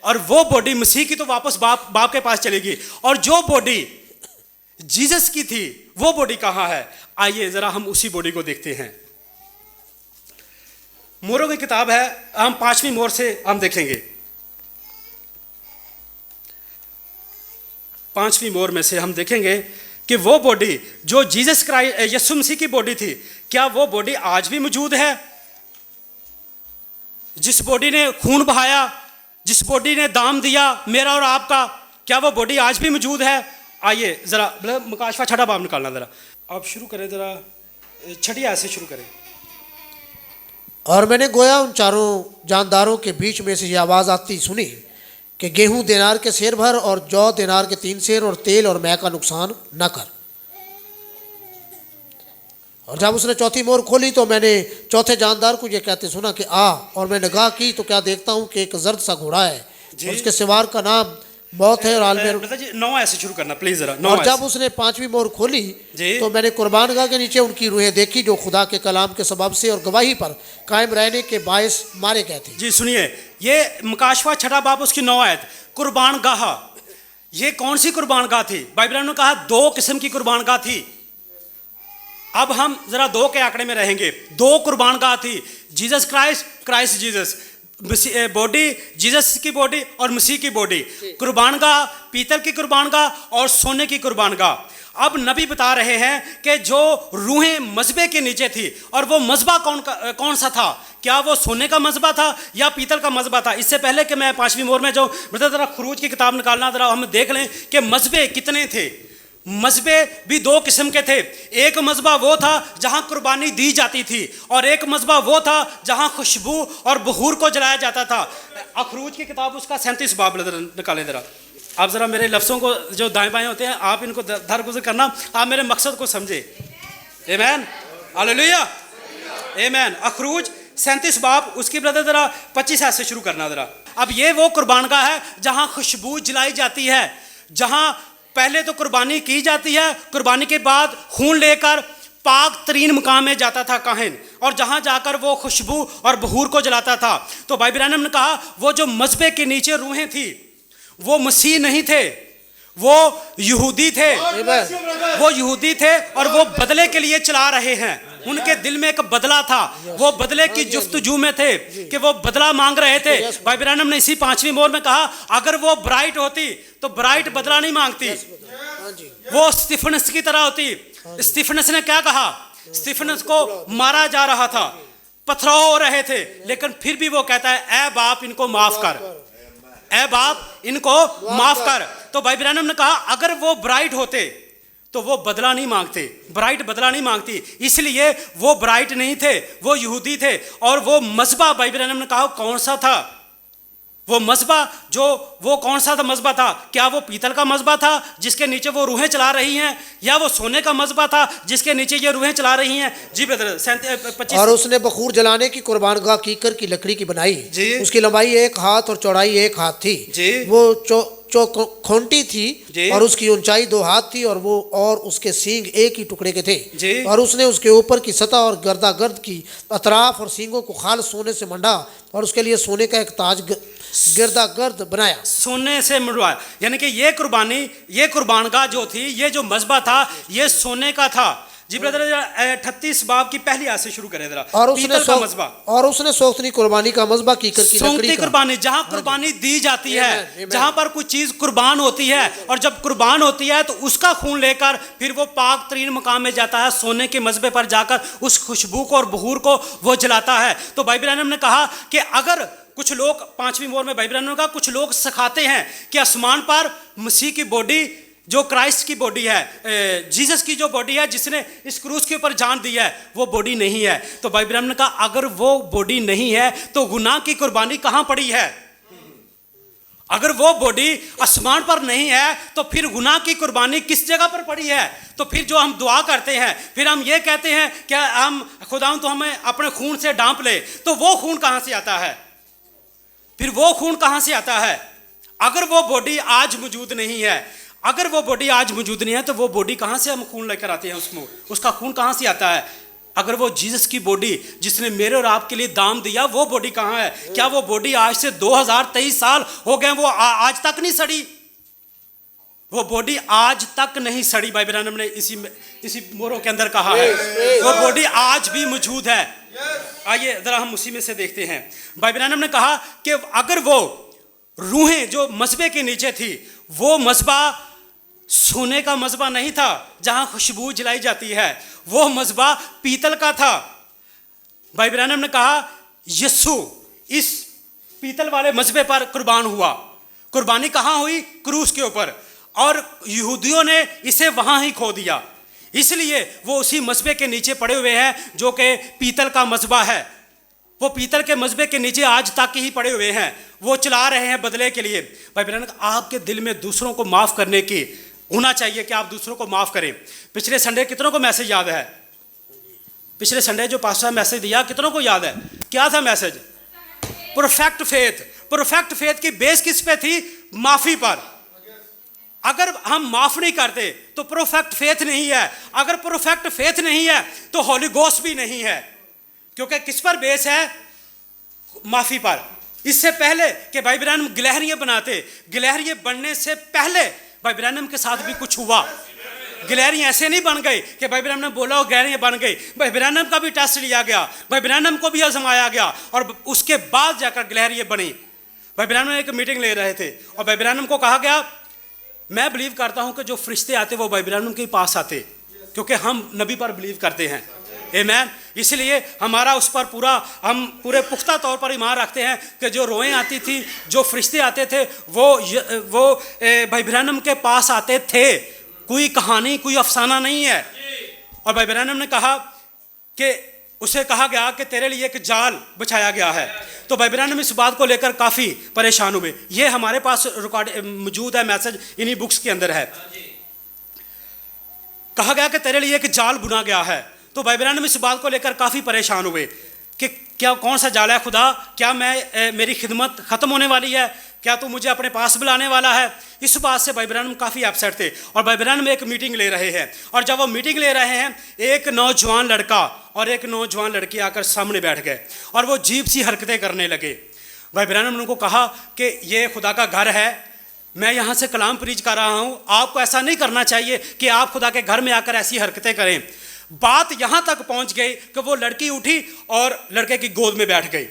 और वो बॉडी मसीह की तो वापस बाप के पास चलेगी। और जो बॉडी जीसस की थी, वो बॉडी कहाँ है? आइए जरा हम उसी बॉडी को देखते हैं। मोरों की किताब है, हम 5वीं मोर से हम देखेंगे। 5वीं मोर में से हम देखेंगे कि वो बॉडी जो जीसस क्राइस्ट यीशु मसीह की बॉडी थी, क्या वो बॉडी आज भी मौजूद है? जिस बॉडी ने खून बहाया, जिस बॉडी ने दाम दिया मेरा और आपका, क्या वो बॉडी आज भी मौजूद है? आइए जरा मुकाशवा 6 बाब निकालना जरा। आप शुरू करें जरा, 6 आयत से शुरू करें। और मैंने गोया उन चारों जानदारों के बीच में से ये आवाज़ आती सुनी कि गेहूं दिनार के सेर भर, और जौ दिनार के 3 सेर, और तेल और मै का नुकसान न कर। और जब उसने चौथी मोर खोली तो मैंने चौथे जानदार को ये कहते सुना कि आ, और मैं निगाह की तो क्या देखता हूँ कि एक जर्द सा घोड़ा है, और उसके सवार का नाम मौत है। और आलम 9 ऐसे शुरू करना प्लीज जरा। और जब उसने 5वीं मोर खोली तो मैंने कुर्बानगाह के नीचे उनकी रूहें देखी, जो खुदा के कलाम के सबब से और गवाही पर कायम रहने के बायस मारे गए थे। जी सुनिए, ये मुकाशवा 6 बाब उसकी 9 आयत। कुर्बानगाह, ये कौन सी कुर्बानगाह थी? बाइबल ने कहा 2 किस्म की कुर्बानगाह थी। अब हम जरा 2 के आंकड़े में रहेंगे। 2 कुर्बानगाह थी, Jesus Christ Jesus, body Jesus की बॉडी और मसीह की बॉडी। कुर्बानगाह पीतल की कुर्बानगाह और सोने की कुर्बानगाह। अब नबी बता रहे हैं कि जो रूहें मजबे के नीचे थी, और वो मजबा कौन सा था? क्या वो सोने का मजबा था या पीतल का मजबा था? इससे पहले कि मैं 5वीं मोर में जाऊँ, मतलब जरा खरूज की किताब निकालना, जरा हम देख लें कि मजबे कितने थे। मजबे भी 2 किस्म के थे। एक मजबा वो था जहां कुर्बानी दी जाती थी, और एक मजबा वो था जहां खुशबू और बहूर को जलाया जाता था। अखरूज की किताब उसका 37 बाब निकालें जरा। आप जरा मेरे लफ्ज़ों को जो दाएं बाएं होते हैं, आप इनको दरगुजर करना, आप मेरे मकसद को समझे। आमीन, हालेलुया, आमीन। अखरूज 37 बाब उसकी ब्रदर जरा 25 ऐसे शुरू करना जरा। अब ये वो कुर्बानगाह है जहां खुशबू जलाई जाती है, जहां पहले तो कुर्बानी की जाती है, कुर्बानी के बाद खून लेकर पाक तरीन मकाम में जाता था काहिन, और जहां जाकर वो खुशबू और बहूर को जलाता था। तो भाई ब्रैनम ने कहा वो जो मजबे के नीचे रूहें थी, वो मसीह नहीं थे, वो यहूदी थे। वो यहूदी थे और वो बदले के लिए चला रहे हैं। उनके दिल में एक बदला था, वो बदले की जुफ्तजू में थे कि वो बदला मांग रहे थे। भाई ब्रैनम ने इसी 5वीं मोर में कहा अगर वो ब्राइट होती तो ब्राइट बदला नहीं मांगती, वो स्टीफनस की तरह होती। स्टीफनस ने क्या कहा? स्टीफनस को मारा जा रहा था, पथराव हो रहे थे, लेकिन फिर भी वो कहता है ए बाप इनको माफ कर, ए बाप इनको माफ कर। तो भाई ब्रैनम ने कहा अगर वो ब्राइट होते तो वो बदला नहीं मांगते, ब्राइट बदला नहीं मांगती, इसलिए वो ब्राइट नहीं थे, वो यहूदी थे। और वो मजबा भाई ब्रैनम ने कहा कौन सा था? वो मज़बा जो वो कौन सा था मज़बा था? क्या वो पीतल का मज़बा था जिसके नीचे वो रूहें चला रही हैं, या वो सोने का मज़बा था जिसके नीचे ये रूहें चला रही हैं? जी ब्रदर 25। और उसने बखूर जलाने की कुर्बानगाह कीकर की लकड़ी की बनाई जी। उसकी लंबाई 1 हाथ और चौड़ाई 1 हाथ थी जी। वो खोंटी थी जी। और उसकी ऊंचाई 2 हाथ थी और उसके सींग एक ही टुकड़े के थे जी। और उसने उसके ऊपर की सतह और गर्दागर्द की अतराफ और सींगों को खाल सोने से मंडा और उसके लिए सोने का एक ताज गर्दागर्द बनाया, सोने से मुड़वाया। यानी कि ये कुर्बानी, ये कुर्बानगाह जो थी, ये जो मज़बा था, ये सोने का था। जी ब्रदर 38 बाब की पहली आयत से शुरू करें जरा। और उसने सोख्तनी कुर्बानी का मज़बा कीकर की लकड़ी का, कुर्बानी जहां कुर्बानी दी जाती है, जहां पर कोई चीज कुर्बान होती है, और जब कुर्बान होती है तो उसका खून लेकर फिर वो पाक तरीन मकाम में जाता है, सोने के मज़बे पर जाकर उस खुशबू को और बहूर को वो जलाता है। तो भाई ब्रैनम ने कहा कि अगर कुछ लोग, 5वीं मोहर में भाई ब्रैनम ने कहा, कुछ लोग सिखाते हैं कि आसमान पर मसीह की बॉडी, जो क्राइस्ट की बॉडी है, जीसस की जो बॉडी है, जिसने इस क्रूस के ऊपर जान दी है, वो बॉडी नहीं है। तो भाई ब्रैनम ने कहा अगर वो बॉडी नहीं है तो गुनाह की कुर्बानी कहाँ पड़ी है? अगर वो बॉडी आसमान पर नहीं है तो फिर गुनाह की कुर्बानी किस जगह पर पड़ी है? तो फिर जो हम दुआ करते हैं, फिर हम ये कहते हैं क्या हम खुदा तो हमें अपने खून से ढांप ले, तो वो खून कहाँ से आता है? फिर वो खून कहाँ से आता है? अगर वो बॉडी आज मौजूद नहीं है, अगर वो बॉडी आज मौजूद नहीं है तो वो बॉडी कहाँ से हम खून लेकर आते हैं? उसमें उसका खून कहाँ से आता है? अगर वो जीसस की बॉडी जिसने मेरे और आपके लिए दाम दिया, वो बॉडी कहाँ है? क्या वो बॉडी आज से 2023 साल हो गए वो आज तक नहीं सड़ी? वो बॉडी आज तक नहीं सड़ी। भाई ब्रैनम ने इसी मोरों के अंदर कहा है वो बॉडी आज भी मौजूद है। आइए जरा हम उसी में से देखते हैं। भाई ब्रैनम ने कहा कि अगर वो रूहें जो मज़बे के नीचे थी, वो मज़बा सोने का मज़बा नहीं था जहां खुशबू जलाई जाती है, वो मज़बा पीतल का था। भाई ब्रैनम ने कहा यीशु इस पीतल वाले मज़बे पर कुर्बान हुआ। कुर्बानी कहाँ हुई? क्रूस के ऊपर। और यहूदियों ने इसे वहां ही खो दिया, इसलिए वो उसी मज़बे के नीचे पड़े हुए हैं जो कि पीतल का मज़बा है। वो पीतल के मज़बे के नीचे आज तक ही पड़े हुए हैं, वो चला रहे हैं बदले के लिए। भाई ब्रैनम, आपके दिल में दूसरों को माफ़ करने की होना चाहिए कि आप दूसरों को माफ़ करें। पिछले संडे कितनों को मैसेज याद है? पिछले संडे जो पास्टर मैसेज दिया कितनों को याद है? क्या था message? Perfect faith. Perfect faith की बेस किस पे थी? माफ़ी पर। अगर हम माफ़ नहीं करते तो परफेक्ट फेथ नहीं है। अगर परफेक्ट फेथ नहीं है तो होली गोस्ट भी नहीं है, क्योंकि किस पर बेस है? माफ़ी पर। इससे पहले कि भाई ब्रैनम गिलहरियाँ बनाते, गिलहरियाँ बनने से पहले भाई ब्रैनम के साथ भी कुछ हुआ। गिलहरी ऐसे नहीं बन गई कि भाई ब्रैनम ने बोला और गिलहरियाँ बन गई। भाई ब्रैनम का भी टेस्ट लिया गया, भाई ब्रैनम को भी आजमाया गया और उसके बाद जाकर गिलहरियाँ बनी। भाई ब्रैनम एक मीटिंग ले रहे थे और भाई ब्रैनम को कहा गया, मैं बिलीव करता हूँ कि जो फरिश्ते आते वो भाई ब्रैनम के पास आते, क्योंकि हम नबी पर बिलीव करते हैं। आमीन। इसलिए हमारा उस पर हम पूरे पुख्ता तौर पर ईमान रखते हैं कि जो रोएं आती थी, जो फरिश्ते आते थे, वो भाई ब्रैनम के पास आते थे। कोई कहानी, कोई अफसाना नहीं है। और भाई ब्रैनम ने कहा कि उसे कहा गया कि तेरे लिए एक जाल बिछाया गया है। तो भाई ब्रैनम इस बात को लेकर काफ़ी परेशान हुए। ये हमारे पास रिकॉर्ड मौजूद है, मैसेज इन्हीं बुक्स के अंदर है। कहा गया कि तेरे लिए एक जाल बुना गया है। तो भाई ब्रैनम इस बात को लेकर काफ़ी परेशान हुए कि क्या, कौन सा जाल है खुदा? क्या मेरी खिदमत ख़त्म होने वाली है? क्या तू मुझे अपने पास बुलाने वाला है? इस बात से भाई ब्रैनम काफ़ी अपसेट थे। और भाई ब्रैनम एक मीटिंग ले रहे हैं, और जब वो मीटिंग ले रहे हैं, एक नौजवान लड़का और एक नौजवान लड़की आकर सामने बैठ गए और वो अजीब सी हरकतें करने लगे। भाई ब्रैनम ने उनको कहा कि ये खुदा का घर है, मैं यहाँ से कलाम प्रीच कर रहा हूँ, आपको ऐसा नहीं करना चाहिए कि आप खुदा के घर में आकर ऐसी हरकतें करें। बात यहाँ तक पहुँच गई कि वो लड़की उठी और लड़के की गोद में बैठ गई।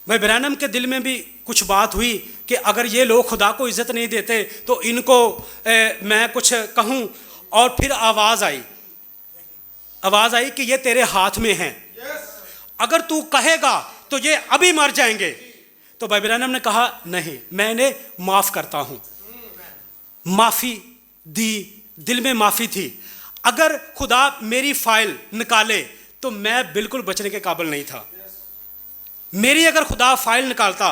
भाई ब्रैनम के दिल में भी कुछ बात हुई कि अगर ये लोग खुदा को इज़्ज़त नहीं देते तो इनको मैं कुछ कहूँ। और फिर आवाज़ आई कि ये तेरे हाथ में है, अगर तू कहेगा तो ये अभी मर जाएंगे। तो भाई ब्रैनम ने कहा नहीं, मैं इन्हें माफ़ करता हूँ। माफ़ी दी, दिल में माफ़ी थी। अगर खुदा मेरी फाइल निकाले तो मैं बिल्कुल बचने के काबिल नहीं था। मेरी अगर खुदा फाइल निकालता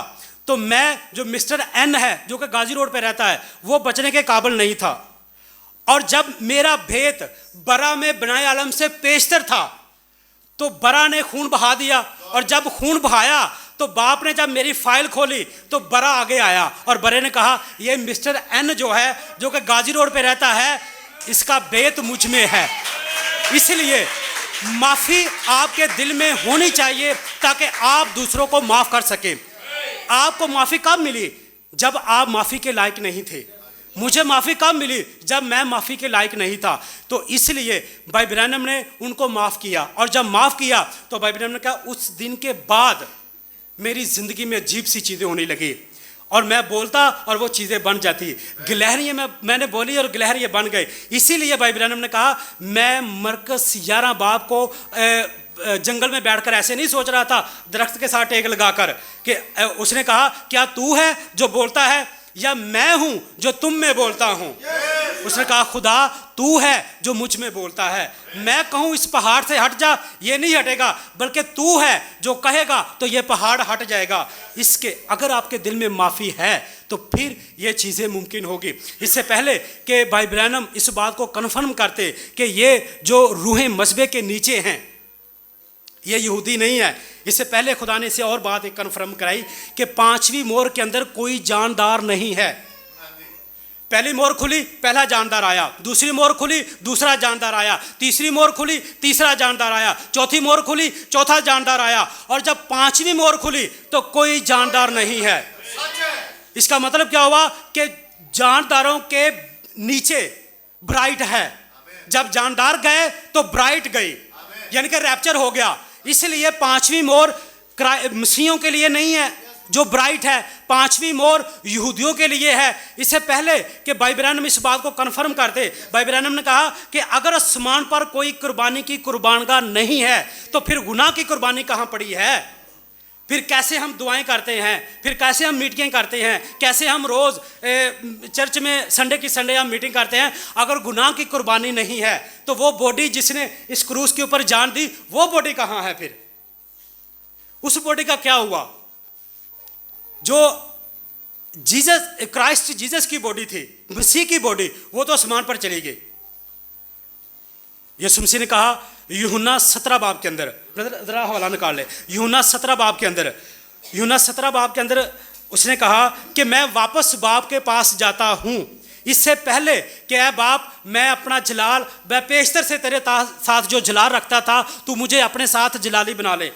तो मैं जो मिस्टर एन है जो कि गाजी रोड पे रहता है वो बचने के काबिल नहीं था। और जब मेरा भेद बरा में बनाए आलम से पेशतर था तो बरा ने खून बहा दिया, और जब खून बहाया तो बाप ने जब मेरी फाइल खोली तो बरा आगे आया और बरे ने कहा ये मिस्टर एन जो है जो कि गाजी रोड पे रहता है इसका भेद मुझ में है। इसलिए माफ़ी आपके दिल में होनी चाहिए ताकि आप दूसरों को माफ़ कर सकें। आपको माफ़ी कब मिली? जब आप माफ़ी के लायक नहीं थे। मुझे माफ़ी कब मिली? जब मैं माफ़ी के लायक नहीं था। तो इसलिए भाई ब्रैनम ने उनको माफ़ किया, और जब माफ़ किया तो भाई ब्रैनम ने कहा उस दिन के बाद मेरी ज़िंदगी में अजीब सी चीज़ें होने लगी और मैं बोलता और वो चीज़ें बन जाती। गिलहरियाँ मैंने बोली और गिलहरियाँ बन गई। इसीलिए भाई ब्रैनम ने कहा मैं मरकस 11 बाब को जंगल में बैठकर ऐसे नहीं सोच रहा था दरख्त के साथ टेक लगाकर कि उसने कहा क्या तू है जो बोलता है या मैं हूं जो तुम में बोलता हूं। उसने कहा खुदा तू है जो मुझ में बोलता है। मैं कहूं इस पहाड़ से हट जा, ये नहीं हटेगा, बल्कि तू है जो कहेगा तो ये पहाड़ हट जाएगा। इसके अगर आपके दिल में माफ़ी है तो फिर ये चीज़ें मुमकिन होगी। इससे पहले कि भाई ब्रैनम इस बात को कन्फर्म करते कि ये जो रूहें मजबे के नीचे हैं ये यहूदी नहीं है, इससे पहले खुदा ने इसे और बात एक कन्फर्म कराई कि 5वीं मोहर के अंदर कोई जानदार नहीं है। पहली मोहर खुली, पहला जानदार आया, दूसरी मोहर खुली, दूसरा जानदार आया, तीसरी मोहर खुली, तीसरा जानदार आया, चौथी मोहर खुली, चौथा जानदार आया, और जब 5वीं मोहर खुली तो कोई जानदार नहीं है। इसका मतलब क्या हुआ कि जानदारों के नीचे ब्राइट है। जब जानदार गए तो ब्राइट गई, यानी कि रैप्चर हो गया। इसलिए 5वीं मोहर मसीहियों के लिए नहीं है जो ब्राइट है, 5वीं मोहर यहूदियों के लिए है। इससे पहले कि भाई ब्रैनम इस बात को कन्फर्म करते, भाई ब्रैनम ने कहा कि अगर आसमान पर कोई कुर्बानी की कुर्बानगाह नहीं है तो फिर गुनाह की कुर्बानी कहाँ पड़ी है? फिर कैसे हम दुआएं करते हैं, फिर कैसे हम मीटिंगें करते हैं, कैसे हम रोज़ चर्च में संडे की संडे हम मीटिंग करते हैं? अगर गुनाह की कुर्बानी नहीं है तो वो बॉडी जिसने इस क्रूस के ऊपर जान दी वो बॉडी कहाँ है? फिर उस बॉडी का क्या हुआ? जो क्राइस्ट जीसस की बॉडी थी, मसीह की बॉडी, वो तो आसमान पर चली गई। यीशु मसीह ने कहा यूहन्ना 17 बाब के अंदर, जरा हवाला निकाल ले, यूहन्ना 17 बाब के अंदर उसने कहा कि मैं वापस बाप के पास जाता हूँ, इससे पहले कि ऐ बाप मैं अपना जलाल व पेशतर से तेरे साथ जो जलाल रखता था तू मुझे अपने साथ जलाली बना ले।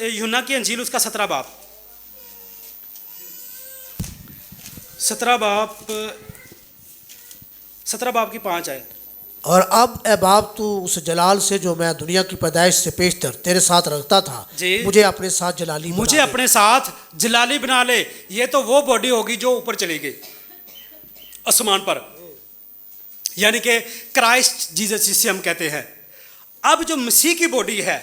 यूहन्ना की अंजील उसका 17 बाब 17 बाब की 5 आयत। और अब ए बाप तू उस जलाल से जो मैं दुनिया की पैदाइश से पेशतर तेरे साथ रखता था मुझे अपने साथ जलाली बना ले। ये तो वो बॉडी होगी जो ऊपर चली गई आसमान पर, यानी कि क्राइस्ट जीसस जिसे हम कहते हैं। अब जो मसीह की बॉडी है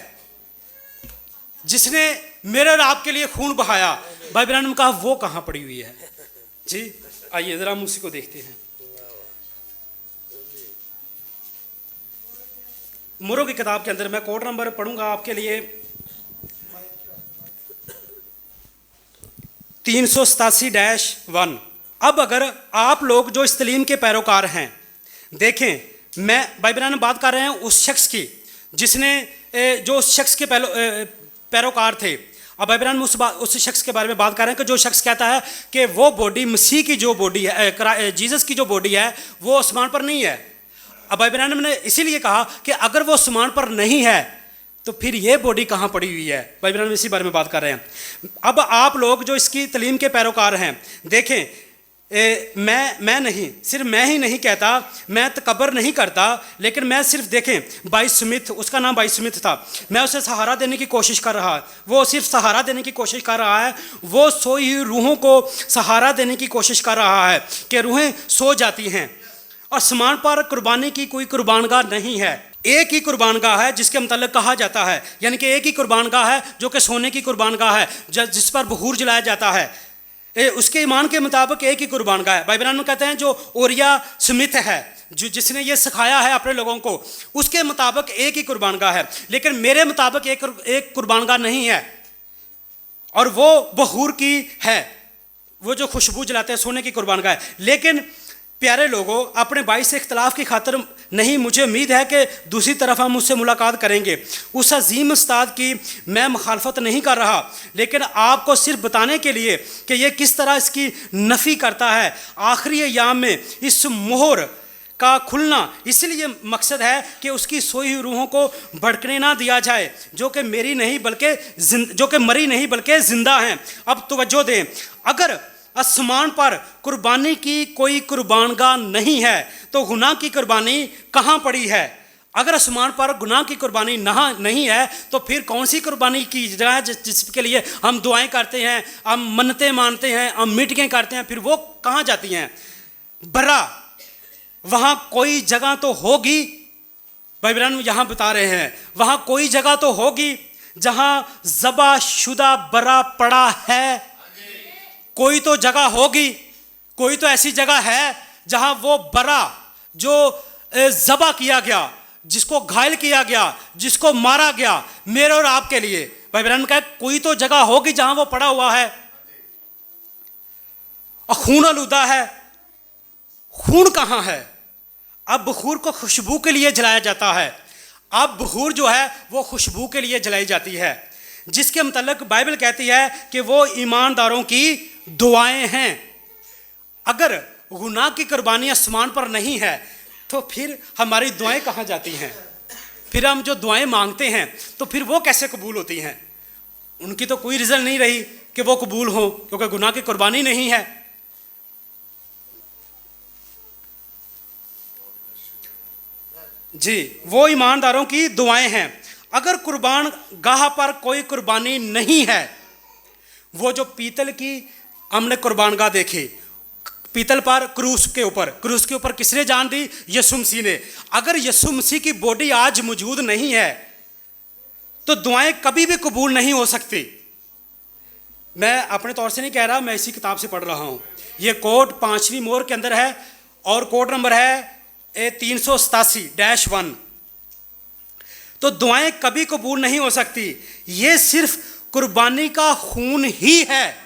जिसने मेरे और आपके लिए खून बहाया, भाई ब्रैनम कहा वो कहाँ पड़ी हुई है? जी आइए जरा हम उसी को देखते हैं। मुरो की किताब के अंदर मैं कोड नंबर पढ़ूंगा आपके लिए 387-1। अब अगर आप लोग जो इस तलीम के पैरोकार हैं, देखें मैं भाई ब्रैनम बात कर रहे हैं उस शख्स की जिसने जो उस शख्स के पैरोकार थे। अब भाई ब्रैनम उस शख्स के बारे में बात कर रहे हैं कि जो शख्स कहता है कि वो बॉडी मसीह की जो बॉडी है, जीसस की जो बॉडी है वो आसमान पर नहीं है। अब भाई ब्रैनम ने इसीलिए कहा कि अगर वो आसमान पर नहीं है तो फिर ये बॉडी कहाँ पड़ी हुई है? भाई ब्रैनम इसी बारे में बात कर रहे हैं। अब आप लोग जो इसकी तलीम के पैरोकार हैं, देखें मैं नहीं, सिर्फ मैं ही नहीं कहता, मैं तकबर नहीं करता, लेकिन मैं सिर्फ देखें बाई स्मिथ, उसका नाम बाई स्मिथ था, मैं उसे सहारा देने की कोशिश कर रहा है। वो सिर्फ सहारा देने की कोशिश कर रहा है, वो सोई हुई रूहों को सहारा देने की कोशिश कर रहा है कि रूहें सो जाती हैं। आसमान पर कुर्बानी की कोई कुर्बानगाह नहीं है, एक ही कुर्बानगाह है जिसके मतलब कहा जाता है, यानी कि एक ही कुर्बानगाह है जो कि सोने की कुर्बानगाह है जिस पर बहूर जलाया जाता है। उसके ईमान के मुताबिक एक ही कुर्बानगाह है। भाई ब्रैनम कहते हैं जो ओरिया स्मिथ है जो जिसने ये सिखाया है अपने लोगों को, उसके मुताबिक एक ही कुर्बानगाह है, लेकिन मेरे मुताबिक एक कुर्बानगाह नहीं है और वो बहूर की है। वो जो खुशबू जलाते हैं सोने की कुर्बान गाय। लेकिन प्यारे लोगों, अपने भाई से इख्तलाफ की खातिर नहीं, मुझे उम्मीद है कि दूसरी तरफ हम उससे मुलाकात करेंगे। उस अजीम उस्ताद की मैं मुखालफत नहीं कर रहा, लेकिन आपको सिर्फ बताने के लिए कि ये किस तरह इसकी नफ़ी करता है। आखिरी अय्याम में इस मोहर का खुलना इसलिए मकसद है कि उसकी सोई हुई रूहों को भड़कने ना दिया जाए, जो कि मरी नहीं बल्कि जिंदा हैं। अब तवज्जो दें, अगर आसमान पर कुर्बानी की कोई कुर्बानगाह नहीं है तो गुनाह की कुर्बानी कहाँ पड़ी है? अगर आसमान पर गुनाह की कुर्बानी नहीं है तो फिर कौन सी कुर्बानी की जगह है जिसके लिए हम दुआएं करते हैं, हम मन्नतें मानते हैं, हम मीटिंगें करते हैं, फिर वो कहाँ जाती हैं? बरा वहाँ कोई जगह तो होगी, भाई बहन यहाँ बता रहे हैं, वहाँ कोई जगह तो होगी जहाँ ज़बा शुदा बरा पड़ा है। कोई तो जगह होगी, कोई तो ऐसी जगह है जहाँ वो बरा जो ज़बा किया गया, जिसको घायल किया गया, जिसको मारा गया मेरे और आपके लिए, भाई बहन का कोई तो जगह होगी जहाँ वो पड़ा हुआ है और खून आलूदा है। खून कहाँ है? अब बखूर को खुशबू के लिए जलाया जाता है। अब बखूर जो है वो खुशबू के लिए जलाई जाती है, जिसके मतलब बाइबल कहती है कि वो ईमानदारों की दुआएं हैं। अगर गुनाह की कुर्बानी आसमान पर नहीं है तो फिर हमारी दुआएं कहाँ जाती हैं? फिर हम जो दुआएं मांगते हैं तो फिर वो कैसे कबूल होती हैं? उनकी तो कोई रीज़न नहीं रही कि वो कबूल हो, क्योंकि गुनाह की कुर्बानी नहीं है। जी, वो ईमानदारों की दुआएं हैं। अगर कुर्बान गाह पर कोई कुर्बानी नहीं है, वो जो पीतल की हमने कुर्बान गाह देखी, पीतल पर क्रूस के ऊपर किसने जान दी? यीशु मसीह ने। अगर यीशु मसीह की बॉडी आज मौजूद नहीं है तो दुआएं कभी भी कबूल नहीं हो सकती। मैं अपने तौर से नहीं कह रहा, मैं इसी किताब से पढ़ रहा हूँ। ये कोड 5वीं मोहर के अंदर है और कोड नंबर है 387-1। तो दुआएं कभी कबूल नहीं हो सकती। ये सिर्फ कुर्बानी का खून ही है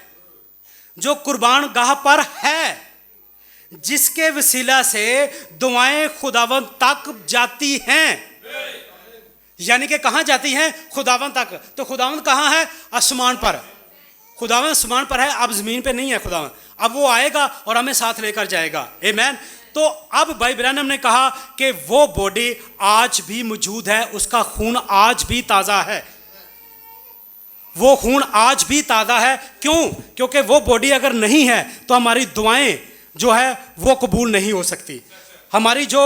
जो कुर्बान गाह पर है, जिसके वसीला से दुआएं खुदावंद तक जाती हैं। यानी कि कहाँ जाती हैं? खुदावंद तक। तो खुदावंद कहाँ है? आसमान पर। खुदावंद आसमान पर है, अब ज़मीन पे नहीं है खुदावंद। अब वो आएगा और हमें साथ लेकर जाएगा। आमीन। तो अब भाई ब्रैनम ने कहा कि वो बॉडी आज भी मौजूद है, उसका खून आज भी ताज़ा है। वो खून आज भी ताज़ा है। क्यों? क्योंकि वो बॉडी अगर नहीं है तो हमारी दुआएं जो है वो कबूल नहीं हो सकती। हमारी जो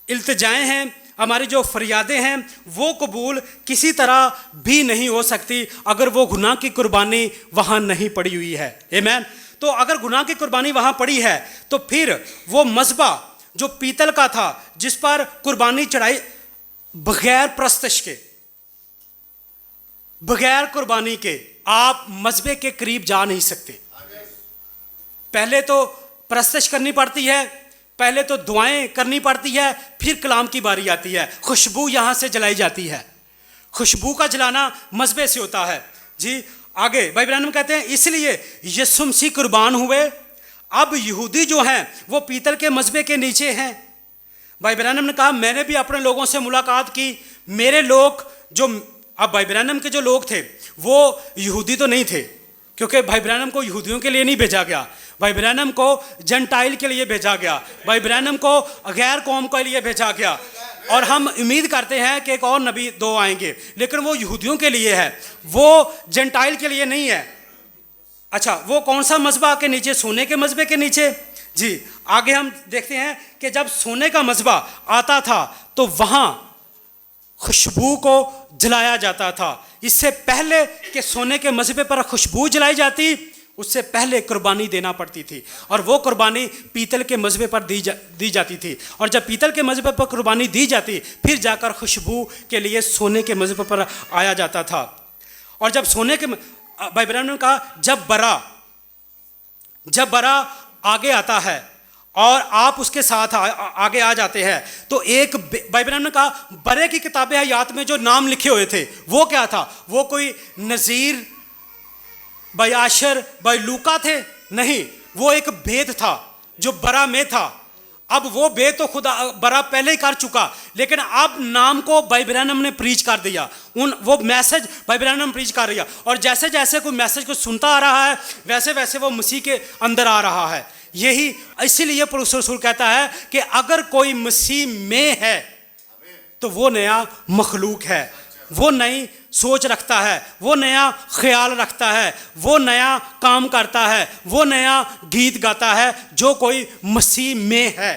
इल्तिजाएं हैं, हमारी जो फरियादें हैं, वो कबूल किसी तरह भी नहीं हो सकती अगर वो गुनाह की कुर्बानी वहाँ नहीं पड़ी हुई है। आमीन। तो अगर गुनाह की कुर्बानी वहाँ पड़ी है तो फिर वो मज़बा जो पीतल का था, जिस पर कुर्बानी चढ़ाई, बगैर प्रस्तश के, बगैर कुर्बानी के आप मज़बे के करीब जा नहीं सकते। पहले तो प्रस्तश करनी पड़ती है, पहले तो दुआएं करनी पड़ती है, फिर कलाम की बारी आती है। खुशबू यहाँ से जलाई जाती है। खुशबू का जलाना मज़बे से होता है। जी आगे भाई ब्रैनम कहते हैं इसलिए यीशु मसीह कुर्बान हुए। अब यहूदी जो हैं वो पीतल के मज़बे के नीचे हैं। भाई ब्रैनम ने कहा मैंने भी अपने लोगों से मुलाकात की। मेरे लोग जो, अब भाई ब्रैनम के जो लोग थे वो यहूदी तो नहीं थे, क्योंकि भाई ब्रैनम को यहूदियों के लिए नहीं भेजा गया, भाई ब्रैनम को जंटाइल के लिए भेजा गया, भाई ब्रैनम को गैर कौम के लिए भेजा गया। और हम उम्मीद करते हैं कि एक और नबी 2 आएंगे, लेकिन वो यहूदियों के लिए है, वो जंटाइल के लिए नहीं है। अच्छा, वो कौन सा मज़बा के नीचे? सोने के मज़बे के नीचे। जी आगे हम देखते हैं कि जब सोने का मज़बा आता था तो वहाँ खुशबू को जलाया जाता था। इससे पहले कि सोने के मज़बे पर खुशबू जलाई जाती, उससे पहले कुर्बानी देना पड़ती थी, और वो कुर्बानी पीतल के मज़बे पर दी जाती थी। और जब पीतल के मज़बे पर कुर्बानी दी जाती, फिर जाकर खुशबू के लिए सोने के मज़बे पर आया जाता था। और जब सोने के, भाई ब्रैनम ने कहा जब बरा आगे आता है और आप उसके साथ आगे आ जाते हैं, तो एक, भाई ब्रैनम ने कहा बरे की किताबें हयात में जो नाम लिखे हुए थे वो क्या था? वो कोई नज़ीर भाई आशर, भाई लूका थे? नहीं, वो एक भेद था जो बरा में था। अब वो भेद तो खुदा बरा पहले ही कर चुका, लेकिन अब नाम को भाई ब्रैनम ने प्रीच कर दिया। वो मैसेज भाई ब्रैनम प्रीच कर दिया, और जैसे जैसे कोई मैसेज को सुनता आ रहा है वैसे वैसे वो मसीह के अंदर आ रहा है। यही इसीलिए पौलुस रसूल कहता है कि अगर कोई मसीह में है तो वो नया मखलूक है, वो नई सोच रखता है, वो नया ख्याल रखता है, वो नया काम करता है, वो नया गीत गाता है जो कोई मसीह में है।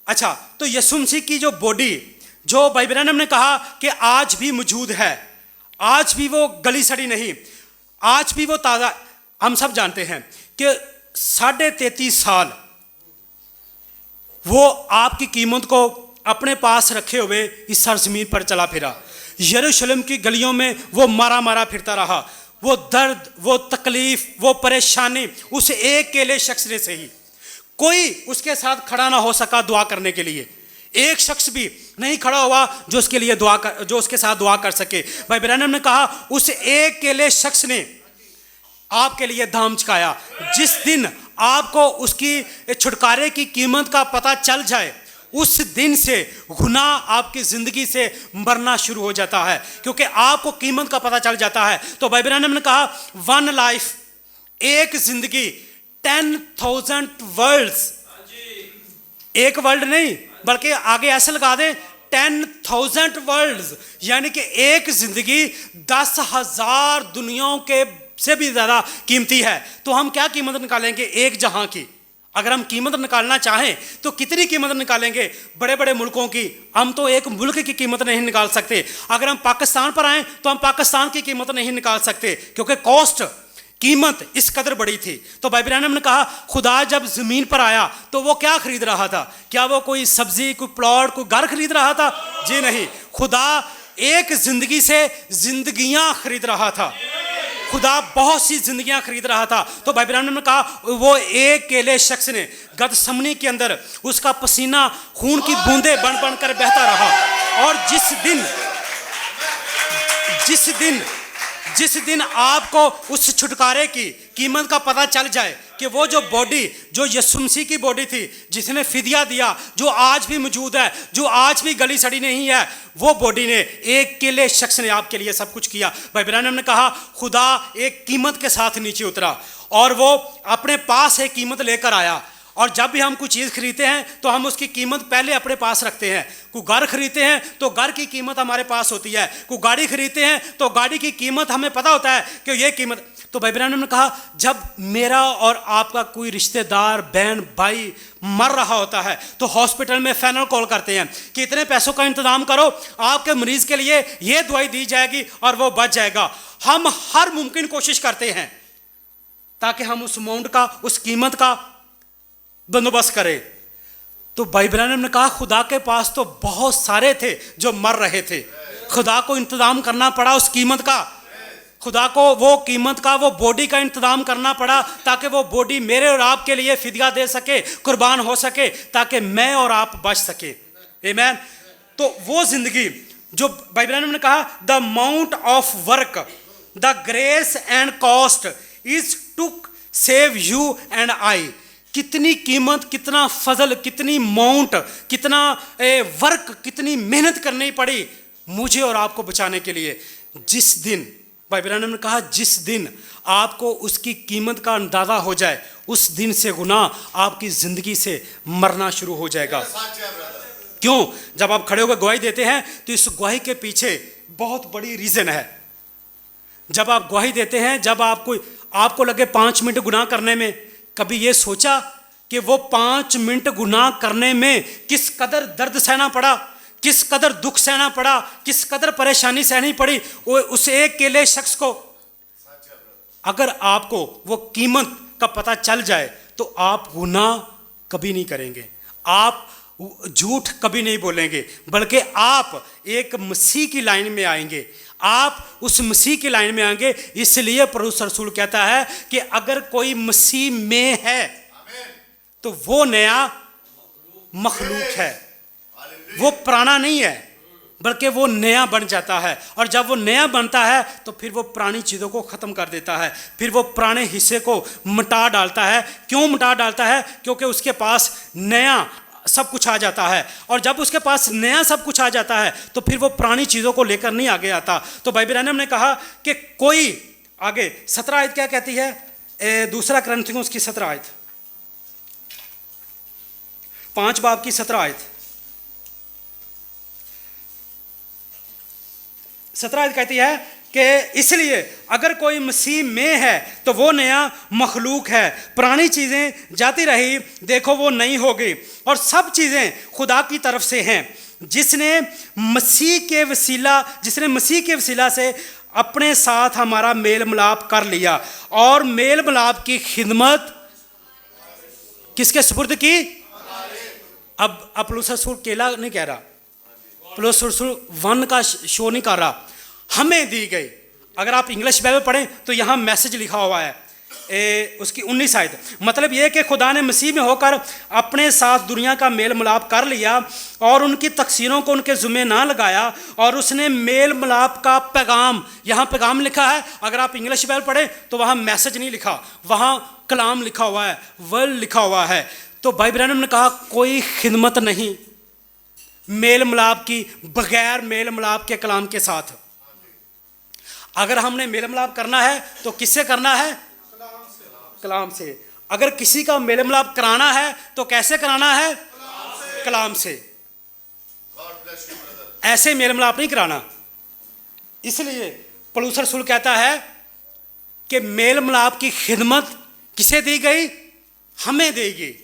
अच्छा, तो यीशु मसीह की जो बॉडी, जो भाई ब्रैनम ने कहा कि आज भी मौजूद है, आज भी वो गली सड़ी नहीं, आज भी वो ताज़ा। हम सब जानते हैं कि 33.5 साल वो आपकी कीमत को अपने पास रखे हुए इस सरजमीन पर चला फिरा। यरूशलेम की गलियों में वो मारा मारा फिरता रहा। वो दर्द, वो तकलीफ, वो परेशानी उस एक अकेले शख्स ने सही। कोई उसके साथ खड़ा ना हो सका दुआ करने के लिए, एक शख्स भी नहीं खड़ा हुआ जो उसके लिए जो उसके साथ दुआ कर सके। भाई ब्रैनम ने कहा उस एक अकेले शख्स ने आपके लिए दाम चुकाया। जिस दिन आपको उसकी छुटकारे की कीमत का पता चल जाए, उस दिन से गुनाह आपकी जिंदगी से मरना शुरू हो जाता है, क्योंकि आपको कीमत का पता चल जाता है। तो भाई ब्रैनम ने कहा 1 लाइफ, एक जिंदगी 10,000 वर्ल्ड्स, एक वर्ल्ड नहीं बल्कि आगे ऐसे लगा दें 10,000 वर्ल्ड्स, यानी कि एक जिंदगी 10,000 दुनियाओं के से भी ज्यादा कीमती है। तो हम क्या कीमत निकालेंगे एक जहां की? अगर हम कीमत निकालना चाहें तो कितनी कीमत निकालेंगे? बड़े बड़े मुल्कों की। हम तो एक मुल्क की कीमत नहीं निकाल सकते। अगर हम पाकिस्तान पर आएँ तो हम पाकिस्तान की कीमत नहीं निकाल सकते, क्योंकि कॉस्ट, कीमत इस कदर बड़ी थी। तो भाई ब्रैनम ने कहा खुदा जब ज़मीन पर आया तो वो क्या खरीद रहा था? क्या वो कोई सब्जी, कोई प्लॉट, कोई घर खरीद रहा था? जी नहीं, खुदा एक जिंदगी से जिंदगियां खरीद रहा था। खुदा बहुत सी जिंदगियां खरीद रहा था। तो भाई ब्रैनम ने कहा वो एक अकेले शख्स ने गदसमनी के अंदर उसका पसीना खून की बूंदें बन बन कर बहता रहा। और जिस दिन आपको उस छुटकारे की कीमत का पता चल जाए कि वो जो बॉडी, जो यीशु मसीह की बॉडी थी जिसने फिदिया दिया, जो आज भी मौजूद है, जो आज भी गली सड़ी नहीं है, वो बॉडी ने एक अकेले शख्स ने आपके लिए सब कुछ किया। भाई ब्रैनम ने कहा खुदा एक कीमत के साथ नीचे उतरा और वो अपने पास एक कीमत लेकर आया। और जब भी हम कोई चीज़ खरीदते हैं तो हम उसकी कीमत पहले अपने पास रखते हैं। कोई घर खरीदते हैं तो घर की कीमत हमारे पास होती है। कोई गाड़ी खरीदते हैं तो गाड़ी की कीमत हमें पता होता है कि ये कीमत। तो भाई ब्रैनम ने कहा जब मेरा और आपका कोई रिश्तेदार, बहन, भाई मर रहा होता है तो हॉस्पिटल में फाइनल कॉल करते हैं कि इतने पैसों का इंतजाम करो, आपके मरीज के लिए ये दवाई दी जाएगी और वो बच जाएगा। हम हर मुमकिन कोशिश करते हैं ताकि हम उस अमाउंट का, उस कीमत का बंदोबस्त करे। तो भाई ब्रैनम ने कहा खुदा के पास तो बहुत सारे थे जो मर रहे थे। खुदा को इंतजाम करना पड़ा उस कीमत का, खुदा को वो कीमत का, वो बॉडी का इंतजाम करना पड़ा ताकि वो बॉडी मेरे और आपके लिए फिदिया दे सके, कुर्बान हो सके, ताकि मैं और आप बच सके। आमीन। तो वो जिंदगी जो भाई ब्रैनम ने कहा the amount of work, the grace and cost is to save you and I. कितनी कीमत, कितना फजल, कितनी माउंट, कितना वर्क, कितनी मेहनत करनी पड़ी मुझे और आपको बचाने के लिए। जिस दिन भाई ब्रैनम ने कहा जिस दिन आपको उसकी कीमत का अंदाजा हो जाए, उस दिन से गुनाह आपकी जिंदगी से मरना शुरू हो जाएगा। क्यों? जब आप खड़े होकर गवाही देते हैं तो इस गवाही के पीछे बहुत बड़ी रीजन है। जब आप गवाही देते हैं, जब आपको लगे 5 मिनट गुनाह करने में, कभी ये सोचा कि वो 5 मिनट गुनाह करने में किस कदर दर्द सहना पड़ा, किस कदर दुख सहना पड़ा, किस कदर परेशानी सहनी पड़ी उस एक अकेले शख्स को? अगर आपको वो कीमत का पता चल जाए तो आप गुनाह कभी नहीं करेंगे, आप झूठ कभी नहीं बोलेंगे, बल्कि आप एक मसीह की लाइन में आएंगे। आप उस मसीह की लाइन में आएंगे। इसलिए पौलुस रसूल कहता है कि अगर कोई मसीह में है तो वो नया मखलूक है, वो पुराना नहीं है, बल्कि वो नया बन जाता है। और जब वो नया बनता है तो फिर वो पुरानी चीज़ों को ख़त्म कर देता है, फिर वो पुराने हिस्से को मिटा डालता है। क्यों मिटा डालता है? क्योंकि उसके पास नया सब कुछ आ जाता है। और जब उसके पास नया सब कुछ आ जाता है तो फिर वो पुरानी चीज़ों को लेकर नहीं आगे आता। तो भाई ब्रैनम ने कहा कि कोई आगे 17 आयत क्या कहती है? दूसरा कुरिन्थियों की 17 आयत, 5 बाब की 17 आयत, 17 आयत कहती है कि इसलिए अगर कोई मसीह में है तो वो नया मखलूक है, पुरानी चीज़ें जाती रही, देखो वो नई हो गई, और सब चीज़ें खुदा की तरफ से हैं, जिसने मसीह के वसीला से अपने साथ हमारा मेल मिलाप कर लिया और मेल मिलाप की खिदमत किसके सुपुर्द की? अब पौलुस रसूल केला नहीं कह रहा, पौलुस रसूल वन का शो नहीं कर रहा, हमें दी गई। अगर आप इंग्लिश बाइबल पढ़ें तो यहाँ मैसेज लिखा हुआ है उसकी 19 आयत। मतलब यह कि खुदा ने मसीह में होकर अपने साथ दुनिया का मेल मिलाप कर लिया और उनकी तकसीरों को उनके ज़ुम्मे ना लगाया, और उसने मेल मिलाप का पैगाम, यहाँ पैगाम लिखा है। अगर आप इंग्लिश बाइबल पढ़ें तो वहाँ मैसेज नहीं लिखा, वहाँ कलाम लिखा हुआ है, वर्ड लिखा हुआ है। तो भाई ब्रैनम ने कहा कोई खिदमत नहीं मेल मिलाप की बगैर मेल मिलाप के कलाम के साथ। अगर हमने मेल मिलाप करना है तो किससे करना है? कलाम से। अगर किसी का मेल मिलाप कराना है तो कैसे कराना है? कलाम से। ऐसे मेल मिलाप नहीं कराना। इसलिए पौलुस रसूल कहता है कि मेल मिलाप की खिदमत किसे दी गई? हमें दी गई,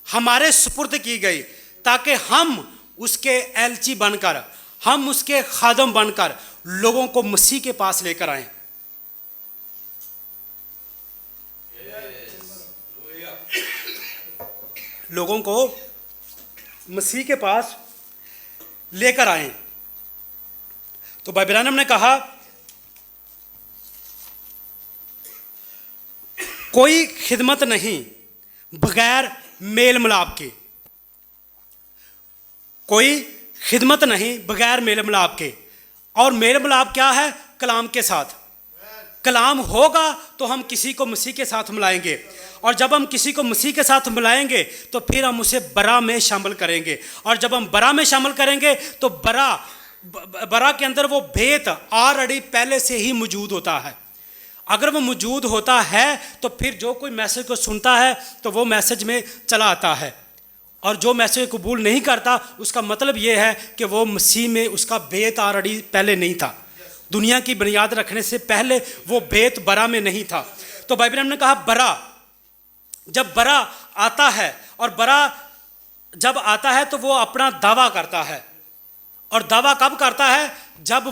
हमारे सुपुर्द की गई, ताकि हम उसके एलची बनकर, हम उसके खादम बनकर लोगों को मसीह के पास लेकर आए। लोगों को मसीह के पास लेकर आए। तो भाई ब्रैनम ने कहा कोई खिदमत नहीं बगैर मेल मिलाप के, कोई खिदमत नहीं बगैर मेल मिलाप के। और मेल मिलाप क्या है? कलाम के साथ। कलाम होगा तो हम किसी को मसीह के साथ मिलाएंगे, और जब हम किसी को मसीह के साथ मिलाएंगे तो फिर हम उसे बरा में शामिल करेंगे, और जब हम बरा में शामिल करेंगे तो बरा के अंदर वो भेद ऑलरेडी पहले से ही मौजूद होता है। अगर वो मौजूद होता है तो फिर जो कोई मैसेज को सुनता है तो वो मैसेज में चला आता है, और जो मैसेज कबूल नहीं करता उसका मतलब ये है कि वो मसीह में उसका भेद ऑलरेडी पहले नहीं था। दुनिया की बुनियाद रखने से पहले वो भेद बरा में नहीं था। तो भाई ब्रैनम ने कहा बरा, जब बरा आता है, और बरा जब आता है तो वो अपना दावा करता है। और दावा कब करता है? जब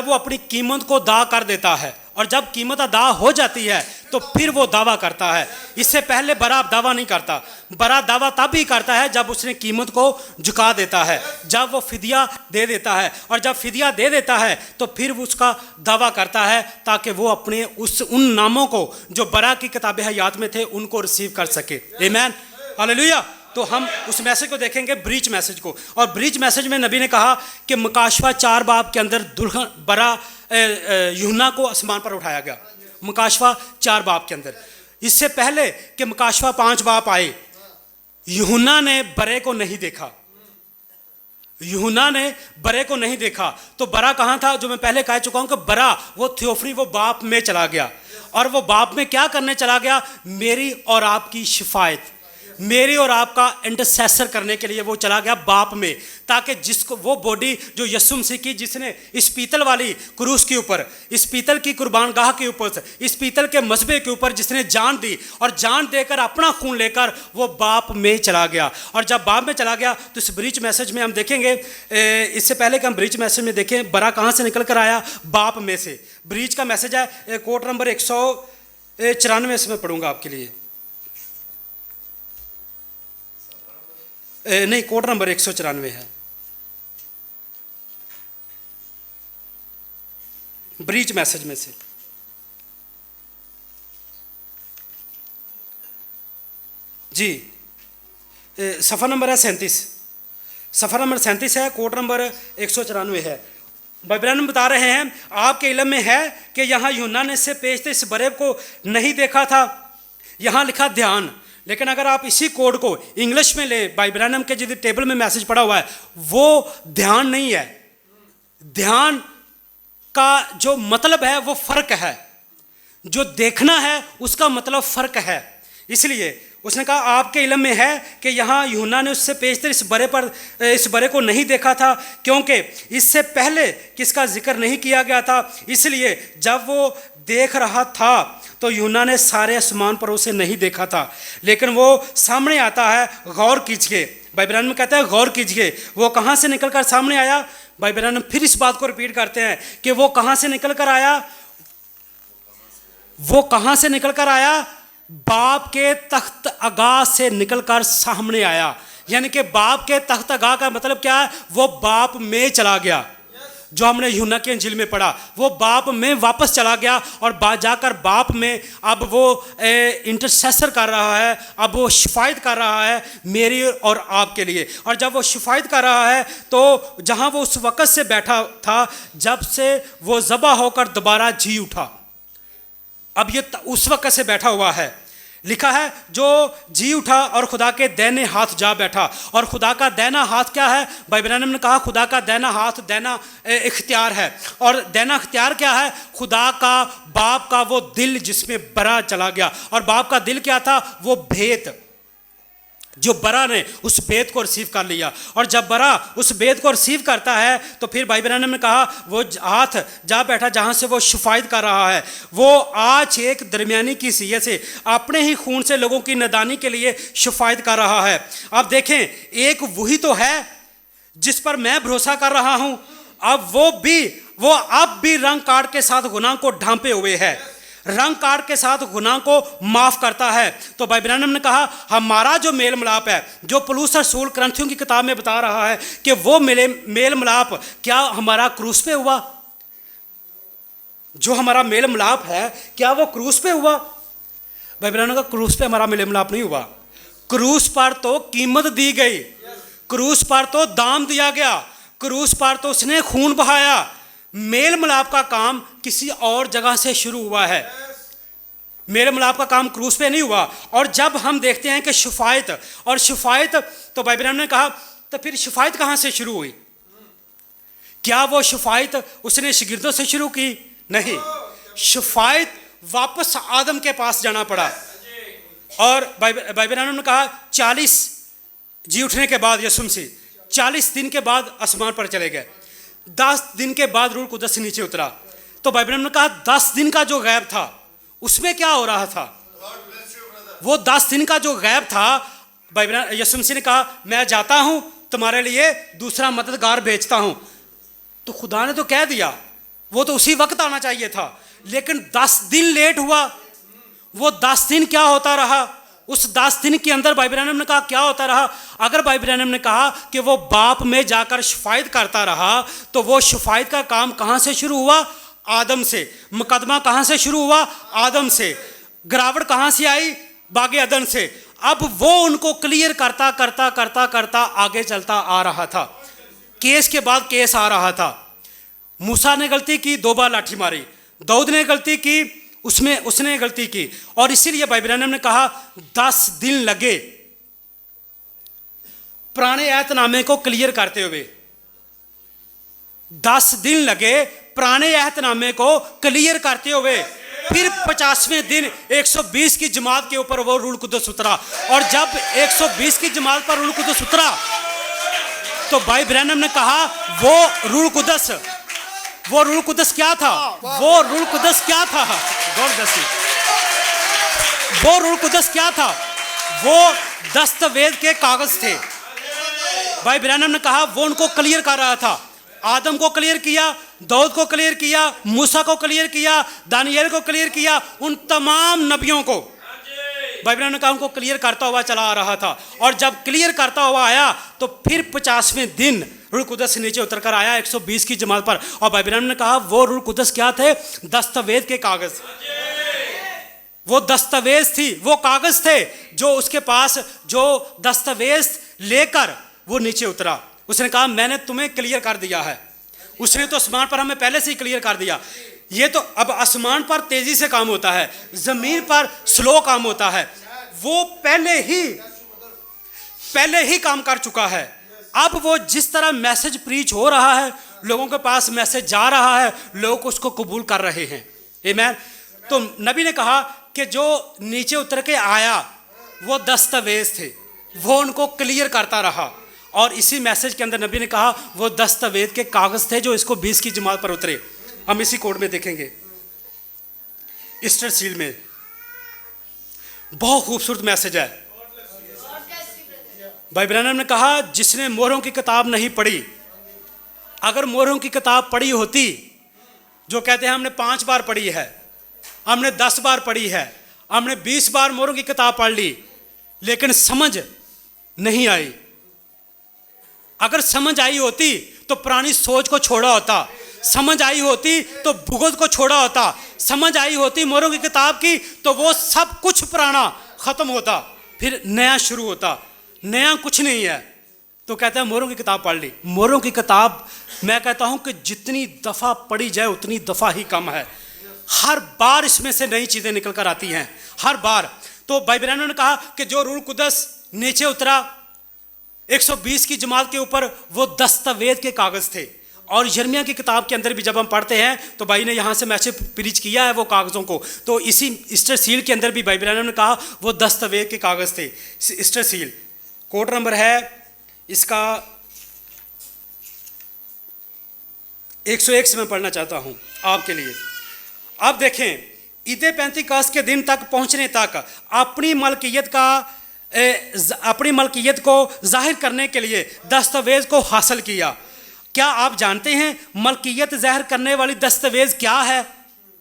वो अपनी कीमत को दा कर देता है, और जब कीमत अदा हो जाती है तो फिर वो दावा करता है। इससे पहले बरा दावा नहीं करता। बरा दावा तब ही करता है जब उसने कीमत को झुका देता है, जब वो फिदिया दे देता है, और जब फिदिया दे देता है तो फिर वो उसका दावा करता है, ताकि वो अपने उन नामों को जो बरा की किताब हयात में थे उनको रिसीव कर सके। आमीन, हालेलुया। तो हम उस मैसेज को देखेंगे, ब्रीच मैसेज को। और ब्रीच मैसेज में नबी ने कहा कि मुकाशवा 4 बाब के अंदर दुल्हन बरा यूहन्ना को आसमान पर उठाया गया। मुकाशवा 4 बाब के अंदर। इससे पहले कि मुकाशवा 5 बाब आए, यूहन्ना ने बरे को नहीं देखा। यूहन्ना ने बरे को नहीं देखा। तो बरा कहाँ था? जो मैं पहले कह चुका हूँ कि बरा वो थियोफनी, वो बाप में चला गया। और वो बाप में क्या करने चला गया? मेरी और आपकी शिफायत, मेरी और आपका इंटरसेसर करने के लिए वो चला गया बाप में, ताकि जिसको वो बॉडी जो यीशु मसीह की, जिसने इस पीतल वाली क्रूस के ऊपर, इस पीतल की कुर्बान गाह के ऊपर, इस पीतल के मजबे के ऊपर जिसने जान दी, और जान देकर अपना खून लेकर वो बाप में चला गया। और जब बाप में चला गया तो इस ब्रीच मैसेज में हम देखेंगे, इससे पहले कि हम ब्रीच मैसेज में देखें, बरा कहाँ से निकल कर आया? बाप में से। ब्रीच का मैसेज है कोट नंबर 194 से मैं पढ़ूंगा आपके लिए। नहीं, कोड नंबर 194 है। ब्रीच मैसेज में से जी, सफ़ा नंबर है 37। सफ़र नंबर 37 है, कोट नंबर 194 है। बाइबल बता रहे हैं आपके इल्म में है कि यहाँ यूहन्ना ने इससे पेशते इस बरे को नहीं देखा था। यहाँ लिखा ध्यान, लेकिन अगर आप इसी कोड को इंग्लिश में ले, बाइबल के जिस टेबल में मैसेज पड़ा हुआ है वो ध्यान नहीं है। ध्यान का जो मतलब है वो फ़र्क है, जो देखना है उसका मतलब फ़र्क है। इसलिए उसने कहा आपके इल्म में है कि यहाँ यूहन्ना ने उससे पेशतर इस बरे को नहीं देखा था, क्योंकि इससे पहले किसका जिक्र नहीं किया गया था। इसलिए जब वो देख रहा था तो यूहन्ना ने सारे आसमान पर उसे नहीं देखा था, लेकिन वो सामने आता है। गौर कीजिए, बाइबल में कहता है गौर कीजिए, वो कहाँ से निकल कर सामने आया। बाइबल में फिर इस बात को रिपीट करते हैं कि वो कहाँ से निकल कर आया। वो कहाँ से निकल कर आया? बाप के तख्त अगा से निकलकर सामने आया। यानी कि बाप के तख्त अगा का मतलब क्या है? वो बाप में चला गया। जो हमने यूहन्ना के इंजील में पढ़ा, वो बाप में वापस चला गया और जाकर बाप में अब वो इंटरसेसर कर रहा है, अब वो शिफायत कर रहा है मेरी और आपके लिए। और जब वो शिफायत कर रहा है तो जहाँ वो उस वक़्त से बैठा था जब से वो ज़बा होकर दोबारा जी उठा, अब ये उस वक़्त से बैठा हुआ है। लिखा है जो जी उठा और खुदा के दाहिने हाथ जा बैठा। और खुदा का दाहिना हाथ क्या है? बाइबल ने कहा खुदा का दाहिना हाथ दाहिना इख्तियार है। और दाहिना इख्तियार क्या है? खुदा का बाप का वो दिल जिसमें बरा चला गया। और बाप का दिल क्या था? वो भेद, जो बरा ने उस भेद को रिसीव कर लिया। और जब बरा उस भेद को रिसीव करता है तो फिर बाइबल ने कहा वो हाथ जा बैठा जहाँ से वो शिफायत कर रहा है। वो आज एक दरमियानी की सीयत से अपने ही खून से लोगों की नदानी के लिए शिफायत कर रहा है। अब देखें, एक वही तो है जिस पर मैं भरोसा कर रहा हूँ। अब वो अब भी रंग कार्ड के साथ गुनाह को ढांपे हुए है, रंग कार्ड के साथ गुनाह को माफ़ करता है। तो बाइबल ने कहा हमारा जो मेल मिलाप है, जो पौलुस रसूल कुरिन्थियों की किताब में बता रहा है कि वो मेल मिलाप क्या हमारा क्रूस पे हुआ? जो हमारा मेल मिलाप है क्या वो क्रूस पे हुआ? बाइबल ने कहा क्रूस पे हमारा मेल मिलाप नहीं हुआ। क्रूस पर तो कीमत दी गई, क्रूस पर तो दाम दिया गया, क्रूस पर तो उसने खून बहाया। मेल मिलाप का काम किसी और जगह से शुरू हुआ है, मेल मिलाप का काम क्रूस पे नहीं हुआ। और जब हम देखते हैं कि शिफायत तो बाइबल ने कहा तो फिर शिफायत कहाँ से शुरू हुई? क्या वो शिफायत उसने शागिर्दों से शुरू की? नहीं, शिफायत वापस आदम के पास जाना पड़ा। और बाइबल ने कहा 40 जी उठने के बाद यीशु मसीह 40 दिन के बाद आसमान पर चले गए। 10 दिन के बाद रूह कुदस नीचे उतरा। तो बाइबल ने कहा 10 दिन का जो गैब था उसमें क्या हो रहा था? वो 10 दिन का जो गैब था, बाइबल यीशु मसीह ने कहा मैं जाता हूं तुम्हारे लिए दूसरा मददगार भेजता हूं। तो खुदा ने तो कह दिया, वो तो उसी वक्त आना चाहिए था, लेकिन 10 दिन लेट हुआ। वो 10 दिन क्या होता रहा? उस 10 दिन के अंदर बाइबल ने कहा क्या होता रहा? अगर बाइबल ने कहा कि वो बाप में जाकर शिफायत करता रहा तो वो शिफायत का काम कहाँ से शुरू हुआ? आदम से। मुकदमा कहाँ से शुरू हुआ? आदम से। गिरावट कहाँ से आई? बागे अदन से। अब वो उनको क्लियर करता करता करता करता आगे चलता आ रहा था। केस के बाद केस आ रहा था। मूसा ने गलती की, 2 बार लाठी मारी। दाऊद ने गलती की, उसने गलती की। और इसीलिए बाइबल ने कहा 10 दिन लगे पुराने ऐतनामे को क्लियर करते हुए। 10 दिन लगे पुराने ऐतनामे को क्लियर करते हुए। फिर 50वें दिन 120 की जमात के ऊपर वो रूह कुदस उतरा। और जब 120 की जमात पर रूह कुदस उतरा तो भाई ब्रैनम ने कहा वो रूह कुदस क्या था? वो रूह कुदस क्या था? वो रूह कुदस क्या था? वो दस्तावेज के कागज थे। भाई ब्रैनम ने कहा वो उनको क्लियर कर रहा था। आदम को क्लियर किया, दाऊद को क्लियर किया, मूसा को क्लियर किया, दानियल को क्लियर किया, उन तमाम नबियों को बाइबल ने कहा उनको क्लियर करता हुआ चला आ रहा था। और जब क्लियर करता हुआ आया तो फिर 50वें दिन रूह कुदस नीचे उतर कर आया 120 की जमात पर। और बाइबल ने कहा वो रूह कुदस क्या थे? दस्तावेज के कागज। वो दस्तावेज थी, वो कागज थे जो उसके पास, जो दस्तावेज लेकर वो नीचे उतरा। उसने कहा मैंने तुम्हें क्लियर कर दिया है। उसने तो आसमान पर हमें पहले से ही क्लियर कर दिया। ये तो अब आसमान पर तेजी से काम होता है, जमीन पर स्लो काम होता है। वो पहले ही काम कर चुका है। अब वो जिस तरह मैसेज प्रीच हो रहा है, लोगों के पास मैसेज जा रहा है, लोग उसको कबूल कर रहे हैं। आमीन। तो नबी ने कहा कि जो नीचे उतर के आया वो दस्तावेज थे, वो उनको क्लियर करता रहा। और इसी मैसेज के अंदर नबी ने कहा वो दस्तावेज के कागज थे जो इसको 20 की जमात पर उतरे। हम इसी कोड में देखेंगे, ईस्टर सील में बहुत खूबसूरत मैसेज है। भाई ब्रैनम ने कहा जिसने मोहरों की किताब नहीं पढ़ी, अगर मोहरों की किताब पढ़ी होती, जो कहते हैं हमने 5 बार पढ़ी है, हमने 10 बार पढ़ी है, हमने 20 बार मोहरों की किताब पढ़ ली, लेकिन समझ नहीं आई। अगर समझ आई होती तो पुरानी सोच को छोड़ा होता, समझ आई होती तो भूगोल को छोड़ा होता, समझ आई होती मोहरों की किताब की तो वो सब कुछ पुराना खत्म होता, फिर नया शुरू होता। नया कुछ नहीं है। तो कहता है मोहरों की किताब पढ़ ली। मोहरों की किताब मैं कहता हूं कि जितनी दफा पढ़ी जाए उतनी दफा ही कम है। हर बार इसमें से नई चीजें निकल कर आती हैं, हर बार। तो भाई बहनों ने कहा कि जो रूह कुदस नीचे उतरा 120 की जमात के ऊपर, वो दस्तावेज के कागज थे। और यिर्मयाह की किताब के अंदर भी जब हम पढ़ते हैं तो भाई ने यहाँ से मैसेज प्रीच किया है वो कागज़ों को। तो इसी ईस्टर सील के अंदर भी भाई बहनों ने कहा वो दस्तावेज के कागज़ थे। ईस्टर सील कोड नंबर है इसका 101 से मैं पढ़ना चाहता हूँ आपके लिए। अब देखें, ईद पेंतिकॉस्त के दिन तक पहुँचने तक अपनी मलकियत को जाहिर करने के लिए दस्तावेज को हासिल किया। क्या आप जानते हैं मलकियत ज़ाहिर करने वाली दस्तावेज क्या है?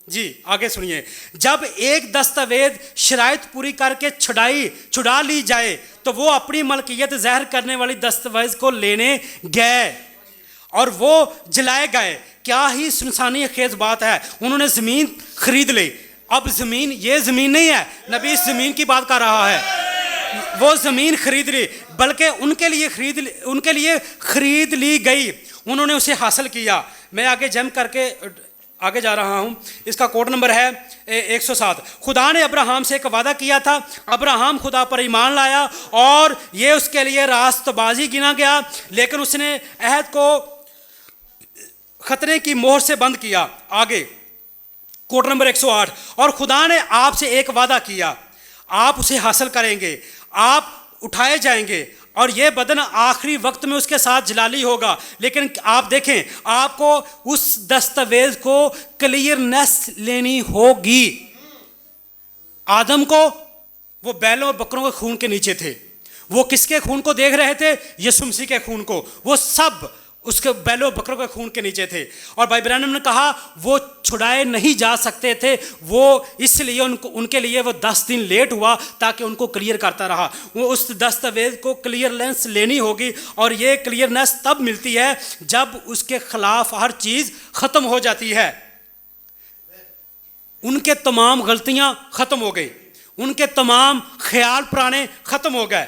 जी आगे सुनिए। जब एक दस्तावेज शराइत पूरी करके छुड़ा ली जाए तो वो अपनी मलकियत ज़ाहिर करने वाली दस्तावेज को लेने गए और वो जलाए गए। क्या ही सुनसानी खेज बात है। उन्होंने ज़मीन खरीद ली। अब ज़मीन ये ज़मीन नहीं है, नबी इस ज़मीन की बात कर रहा है। वो ज़मीन खरीद ली, बल्कि उनके लिए खरीद ली गई। उन्होंने उसे हासिल किया। मैं आगे जम करके आगे जा रहा हूँ। इसका कोड नंबर है 107। खुदा ने अब्राहम से एक वादा किया था। अब्राहम खुदा पर ईमान लाया और ये उसके लिए रास्तबाजी गिना गया, लेकिन उसने अहद को खतरे की मोहर से बंद किया। आगे कोड नंबर 108। और खुदा ने आपसे एक वादा किया, आप उसे हासिल करेंगे, आप उठाए जाएंगे और ये बदन आखिरी वक्त में उसके साथ जलाली होगा। लेकिन आप देखें, आपको उस दस्तावेज को क्लियरनेस लेनी होगी। आदम को वो बैलों और बकरों के खून के नीचे थे। वो किसके खून को देख रहे थे? यीशु मसीह के खून को। वो सब उसके बैलों बकरों के खून के नीचे थे। और भाई ब्रैनम ने कहा वो छुड़ाए नहीं जा सकते थे। वो इसलिए उनके लिए वो 10 दिन लेट हुआ ताकि उनको क्लियर करता रहा। वो उस दस्तावेज को क्लियरनेस लेनी होगी और ये क्लियरनेस तब मिलती है जब उसके खिलाफ हर चीज़ ख़त्म हो जाती है। उनके तमाम गलतियां ख़त्म हो गई, उनके तमाम ख्याल पुराने ख़त्म हो गए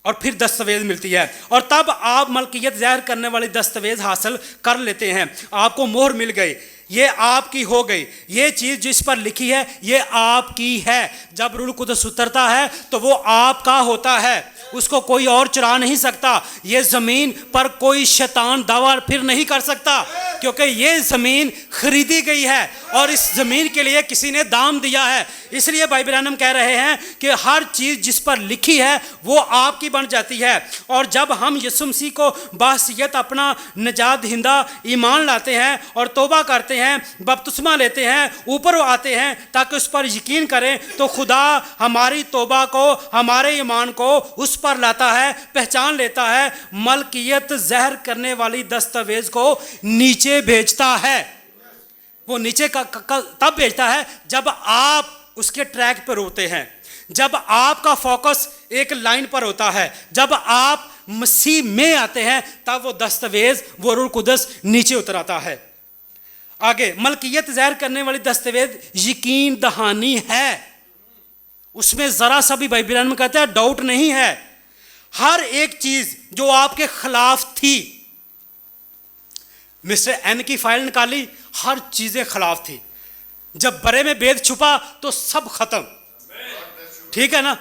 और फिर दस्तावेज मिलती है। और तब आप मलकियत ज़ाहिर करने वाली दस्तावेज हासिल कर लेते हैं। आपको मोहर मिल गई, ये आपकी हो गई। ये चीज़ जिस पर लिखी है ये आपकी है। जब रूह कुदस उतरता है तो वो आपका होता है, उसको कोई और चुरा नहीं सकता। ये ज़मीन पर कोई शैतान दावा फिर नहीं कर सकता, क्योंकि ये ज़मीन खरीदी गई है और इस ज़मीन के लिए किसी ने दाम दिया है। इसलिए भाई ब्रैनम कह रहे हैं कि हर चीज़ जिस पर लिखी है वो आपकी बन जाती है। और जब हम यीशु मसीह को बासियत अपना निजात दहिंदा ईमान लाते हैं और तौबा करते हैं, बपतिस्मा लेते हैं, ऊपर आते हैं ताकि उस पर यकीन करें, तो खुदा हमारी तौबा को, हमारे ईमान को उस पर लाता है, पहचान लेता है। मलकियत ज़ाहिर करने वाली दस्तावेज को नीचे भेजता है। वो नीचे का तब भेजता है जब आप उसके ट्रैक पर होते हैं, जब आपका फोकस एक लाइन पर होता है, जब आप मसीह में आते हैं, तब वो दस्तावेज, वो रूह कुदस नीचे उतर आता है। आगे मलकियत ज़ाहिर करने वाली दस्तावेज यकीन दहानी है, उसमें ज़रा सा भी भाई बिलान में कहते हैं डाउट नहीं है। हर एक चीज जो आपके खिलाफ थी, मिस्टर एन की फाइल निकाली, हर चीजें खिलाफ थी। जब बरे में भेद छुपा तो सब खत्म। ठीक है ना?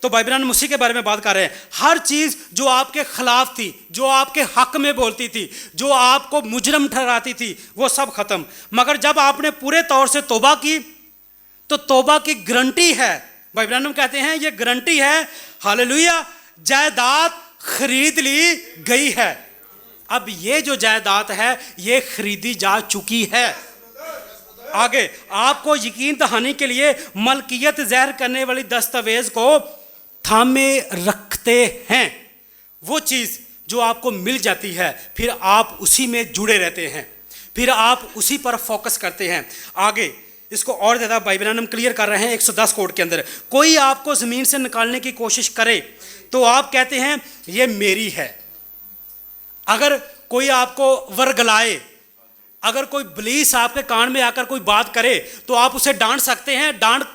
तो भाई बहन उसी के बारे में बात कर रहे हैं। हर चीज जो आपके खिलाफ थी, जो आपके हक में बोलती थी, जो आपको मुजरम ठहराती थी, वो सब खत्म। मगर जब आपने पूरे तौर से तौबा की तो तौबा की गारंटी है, भाई बहन कहते हैं ये गारंटी है, हालेलुया, जायदाद खरीद ली गई है। अब ये जो जायदाद है ये खरीदी जा चुकी है। आगे आपको यकीन दहानी के लिए मलकियत ज़ाहिर करने वाली दस्तावेज को थामे रखते हैं। वो चीज़ जो आपको मिल जाती है, फिर आप उसी में जुड़े रहते हैं, फिर आप उसी पर फोकस करते हैं। आगे इसको और ज़्यादा बाइबल हम क्लियर कर रहे हैं 110 कोड के अंदर। कोई आपको ज़मीन से निकालने की कोशिश करे तो आप कहते हैं ये मेरी है। अगर कोई आपको वर्गलाए, अगर कोई पुलिस आपके कान में आकर कोई बात करे तो आप उसे डांट सकते हैं। डांट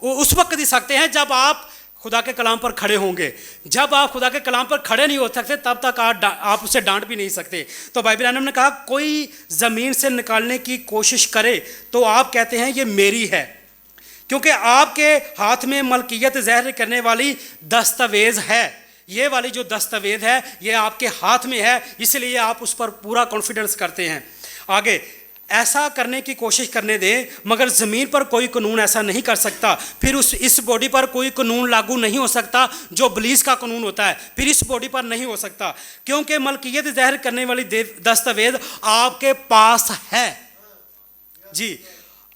उस वक्त दे सकते हैं जब आप खुदा के कलाम पर खड़े होंगे। जब आप खुदा के कलाम पर खड़े नहीं हो सकते तब तक आप उसे डांट भी नहीं सकते। तो भाई बहन ने कहा कोई ज़मीन से निकालने की कोशिश करे तो आप कहते हैं ये मेरी है, क्योंकि आपके हाथ में मलकियत ज़ाहिर करने वाली दस्तावेज़ है। ये वाली जो दस्तावेज है ये आपके हाथ में है, इसलिए आप उस पर पूरा कॉन्फिडेंस करते हैं। आगे ऐसा करने की कोशिश करने दें, मगर ज़मीन पर कोई कानून ऐसा नहीं कर सकता। फिर इस बॉडी पर कोई कानून लागू नहीं हो सकता जो पुलिस का कानून होता है, फिर इस बॉडी पर नहीं हो सकता, क्योंकि मलकियत ज़ाहिर करने वाली दस्तावेज आपके पास है। जी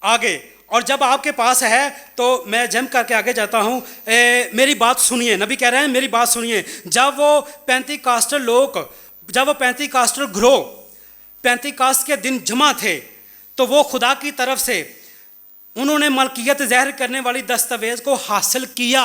आगे, और जब आपके पास है तो मैं जम करके आगे जाता हूँ। मेरी बात सुनिए, नबी कह रहे हैं मेरी बात सुनिए। जब वो पेंतीकास्टर ग्रोह पेंतीकास्ट के दिन जमा थे तो वो खुदा की तरफ से उन्होंने मलकियत ज़ाहिर करने वाली दस्तावेज को हासिल किया।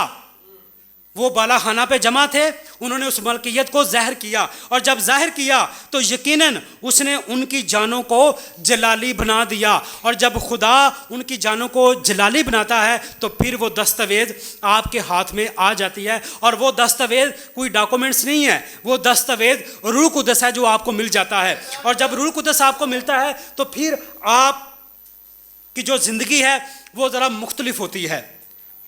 वो बालाखाना पे जमा थे, उन्होंने उस मलकियत को ज़ाहिर किया, और जब ज़ाहिर किया तो यकीनन उसने उनकी जानों को जलाली बना दिया। और जब खुदा उनकी जानों को जलाली बनाता है तो फिर वो दस्तावेज़ आपके हाथ में आ जाती है। और वो दस्तावेज़ कोई डॉक्यूमेंट्स नहीं है, वो दस्तावेज़ रूह कुदस है जो आपको मिल जाता है। और जब रूह कुदस आपको मिलता है तो फिर आप की जो ज़िंदगी है वो ज़रा मुख्तलिफ होती है,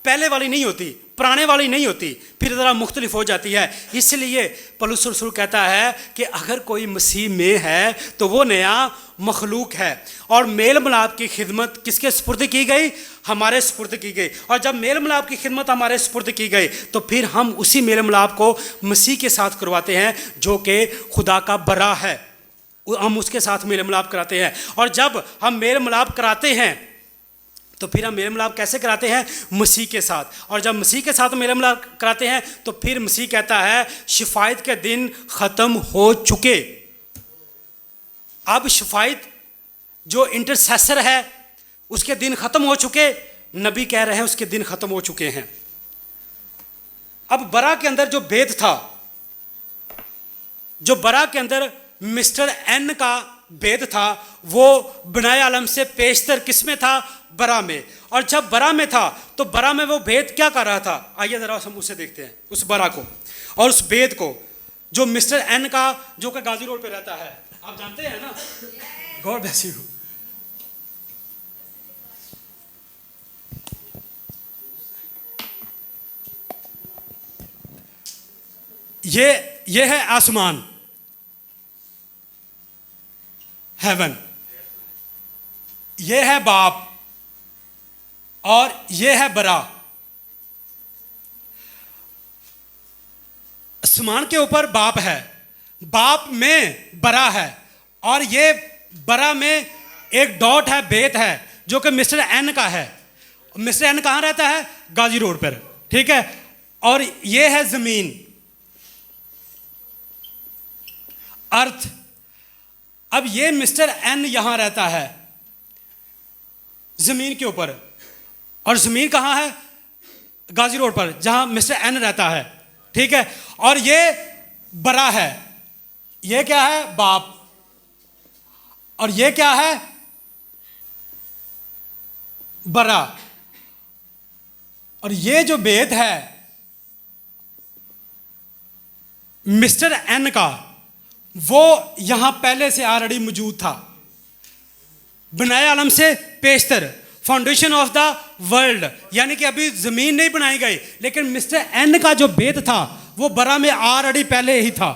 पहले वाली नहीं होती, पुराने वाली नहीं होती, फिर ज़रा मुख्तलिफ हो जाती है। इसलिए पौलुस रसूल कहता है कि अगर कोई मसीह में है तो वो नया मखलूक है। और मेल मिलाप की खिदमत किसके सुपुर्द की गई? हमारे सुपुर्द की गई। और जब मेल मिलाप की खिदमत हमारे सुपुर्द की गई तो फिर हम उसी मेल मिलाप को मसीह के साथ करवाते हैं जो कि खुदा का बरा है, हम उसके साथ मेल मिलाप कराते हैं। और जब हम मेल मिलाप कराते हैं तो फिर हम मेल मिलाप कैसे कराते हैं? मसीह के साथ। और जब मसीह के साथ मेल मिलाप कराते हैं तो फिर मसीह कहता है शिफायत के दिन ख़त्म हो चुके। अब शिफायत जो इंटरसेसर है उसके दिन ख़त्म हो चुके, नबी कह रहे हैं उसके दिन ख़त्म हो चुके हैं। अब बरा के अंदर जो भेद था, जो बरा के अंदर मिस्टर एन का भेद था, वो बनाए आलम से पेशतर किस में था? बरा में। और जब बरा में था तो बरा में वो भेद क्या कर रहा था? आइए ज़रा हम उसे देखते हैं, उस बरा को और उस भेद को, जो मिस्टर एन का जो कि गाजी रोड पे रहता है, आप जानते हैं ना। God bless you. ये है आसमान, हेवन, ये है बाप और ये है बरा। आसमान के ऊपर बाप है, बाप में बरा है, और ये बरा में एक डॉट है, भेद है जो कि मिस्टर एन का है। मिस्टर एन कहाँ रहता है? गाजी रोड पर, ठीक है। और ये है जमीन, अर्थ। अब ये मिस्टर एन यहां रहता है जमीन के ऊपर, और जमीन कहां है? गाजी रोड पर, जहां मिस्टर एन रहता है, ठीक है। और ये बरा है, ये क्या है? बाप। और ये क्या है? बरा। और ये जो भेद है मिस्टर एन का वो यहां पहले से ऑलरेडी मौजूद था। बनाए आलम से पेशतर, फाउंडेशन ऑफ द वर्ल्ड, यानी कि अभी ज़मीन नहीं बनाई गई, लेकिन मिस्टर एन का जो बेद था वो बरा में ऑलरेडी पहले ही था।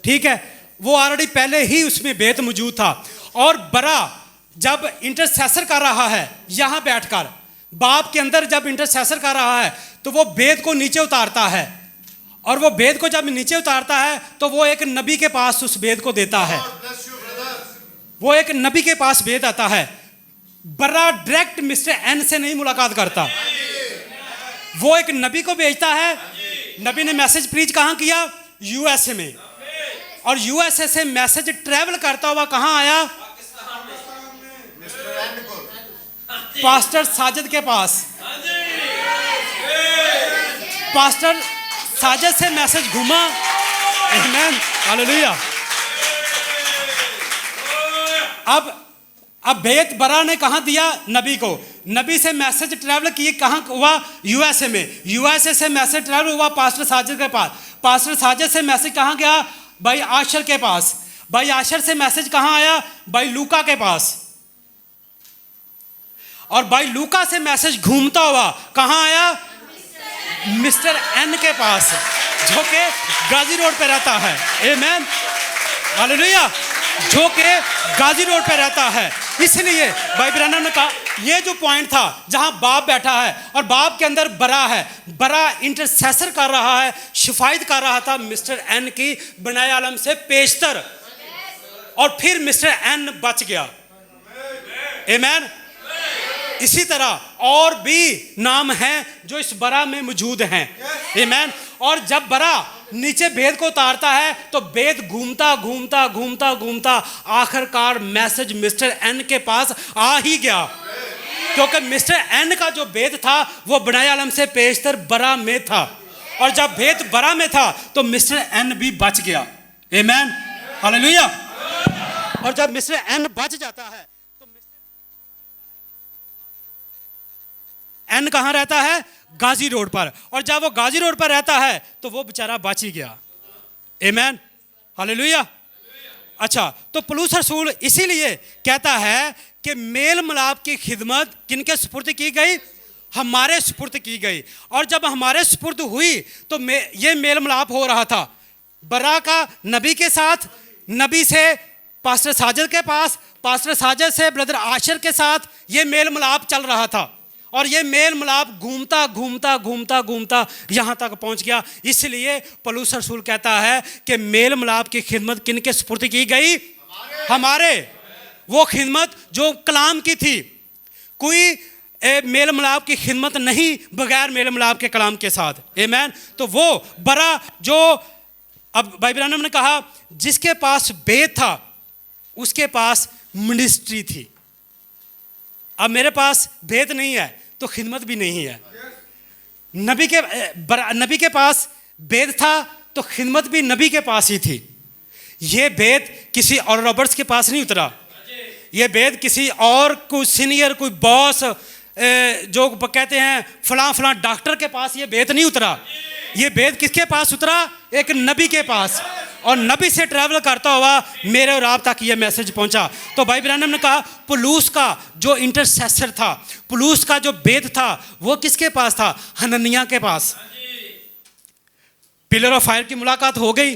ठीक है, वो ऑलरेडी पहले ही उसमें बेद मौजूद था। और बरा जब इंटरसेसर कर रहा है यहाँ बैठकर, बाप के अंदर जब इंटरसेसर कर रहा है तो वो बेद को नीचे उतारता है, और वो बेद को जब नीचे उतारता है तो वो एक नबी के पास उस बेद को देता है। वो एक नबी के पास बेद आता है। बरा डायरेक्ट मिस्टर एन से नहीं मुलाकात करता, वो एक नबी को भेजता है। नबी ने मैसेज प्रीच कहाँ किया? यूएसए में। और यूएसए से मैसेज ट्रैवल करता हुआ कहाँ आया? पास्टर साजिद के पास। पास्टर साजिद से मैसेज घुमा। आमीन, हालेलुया। अब बेत बरा ने कहाँ दिया? नबी को। नबी से मैसेज ट्रैवल किए कहाँ हुआ? यूएसए में। यूएसए से मैसेज ट्रैवल हुआ पास्टर साजिद के पास। पास्टर साजिद से मैसेज कहाँ गया? भाई आशर के पास। भाई आशर से मैसेज कहाँ आया? भाई लूका के पास। और भाई लूका से मैसेज घूमता हुआ कहाँ आया? मिस्टर एन के पास, जो कि गाजी रोड पे रहता है। आमीन, हालेलुया, जो कि गाजी रोड पे रहता है। इसलिए भाई ब्रैनम ने कहा ये जो पॉइंट था जहां बाप बैठा है और बाप के अंदर बरा है, बरा इंटरसेसर कर रहा है, शिफायत कर रहा था मिस्टर एन की बनाए आलम से पेशतर, और फिर मिस्टर एन बच गया। आमीन। इसी तरह और भी नाम हैं जो इस बरा में मौजूद हैं। आमीन। और जब बरा नीचे भेद को उतारता है तो भेद घूमता घूमता घूमता घूमता आखिरकार मैसेज मिस्टर एन के पास आ ही गया, क्योंकि मिस्टर एन का जो भेद था वो बनाए आलम से पेशतर बरा में था, और जब भेद बरा में था तो मिस्टर एन भी बच गया। आमीन, हालेलुया। और जब मिस्टर एन बच जाता है तो एन कहाँ रहता है? गाजी रोड पर। और जब वो गाजी रोड पर रहता है तो वो बेचारा बच ही गया। आमीन, हालेलुया। अच्छा, तो पौलुस रसूल इसीलिए कहता है कि मेल मिलाप की खिदमत किनके सुपुर्द की गई? हमारे सुपुर्द की गई। और जब हमारे सुपुर्द हुई तो ये मेल मिलाप हो रहा था बरा का नबी के साथ, नबी से पास्टर साजिद के पास, पास्टर साजिद से ब्रदर आशर के साथ ये मेल मिलाप चल रहा था। और ये मेल मिलाप घूमता घूमता घूमता घूमता यहाँ तक पहुँच गया। इसलिए पौलुस रसूल कहता है कि मेल मिलाप की खिदमत किनके सुपुर्द की गई? हमारे। वो खिदमत जो कलाम की थी, कोई मेल मिलाप की खिदमत नहीं बगैर मेल मिलाप के कलाम के साथ। आमीन। तो वो बरा जो, अब भाई ब्रैनम ने कहा जिसके पास बेद था उसके पास मिनिस्ट्री थी। अब मेरे पास भेद नहीं है तो खिदमत भी नहीं है। नबी के पास भेद था तो खिदमत भी नबी के पास ही थी। ये भेद किसी और रॉबर्ट्स के पास नहीं उतरा। ये भेद किसी और कोई सीनियर, कोई बॉस, जो कहते हैं फलां फलां डॉक्टर के पास ये भेद नहीं उतरा। ये भेद किसके पास उतरा? एक नबी के पास। और नबी से ट्रैवल करता हुआ मेरे और आप तक ये मैसेज पहुंचा। तो भाई ब्रैनम ने कहा पौलुस का जो इंटरसेसर था, पौलुस का जो भेद था वो किसके पास था? हननिया के पास। पिलर ऑफ फायर की मुलाकात हो गई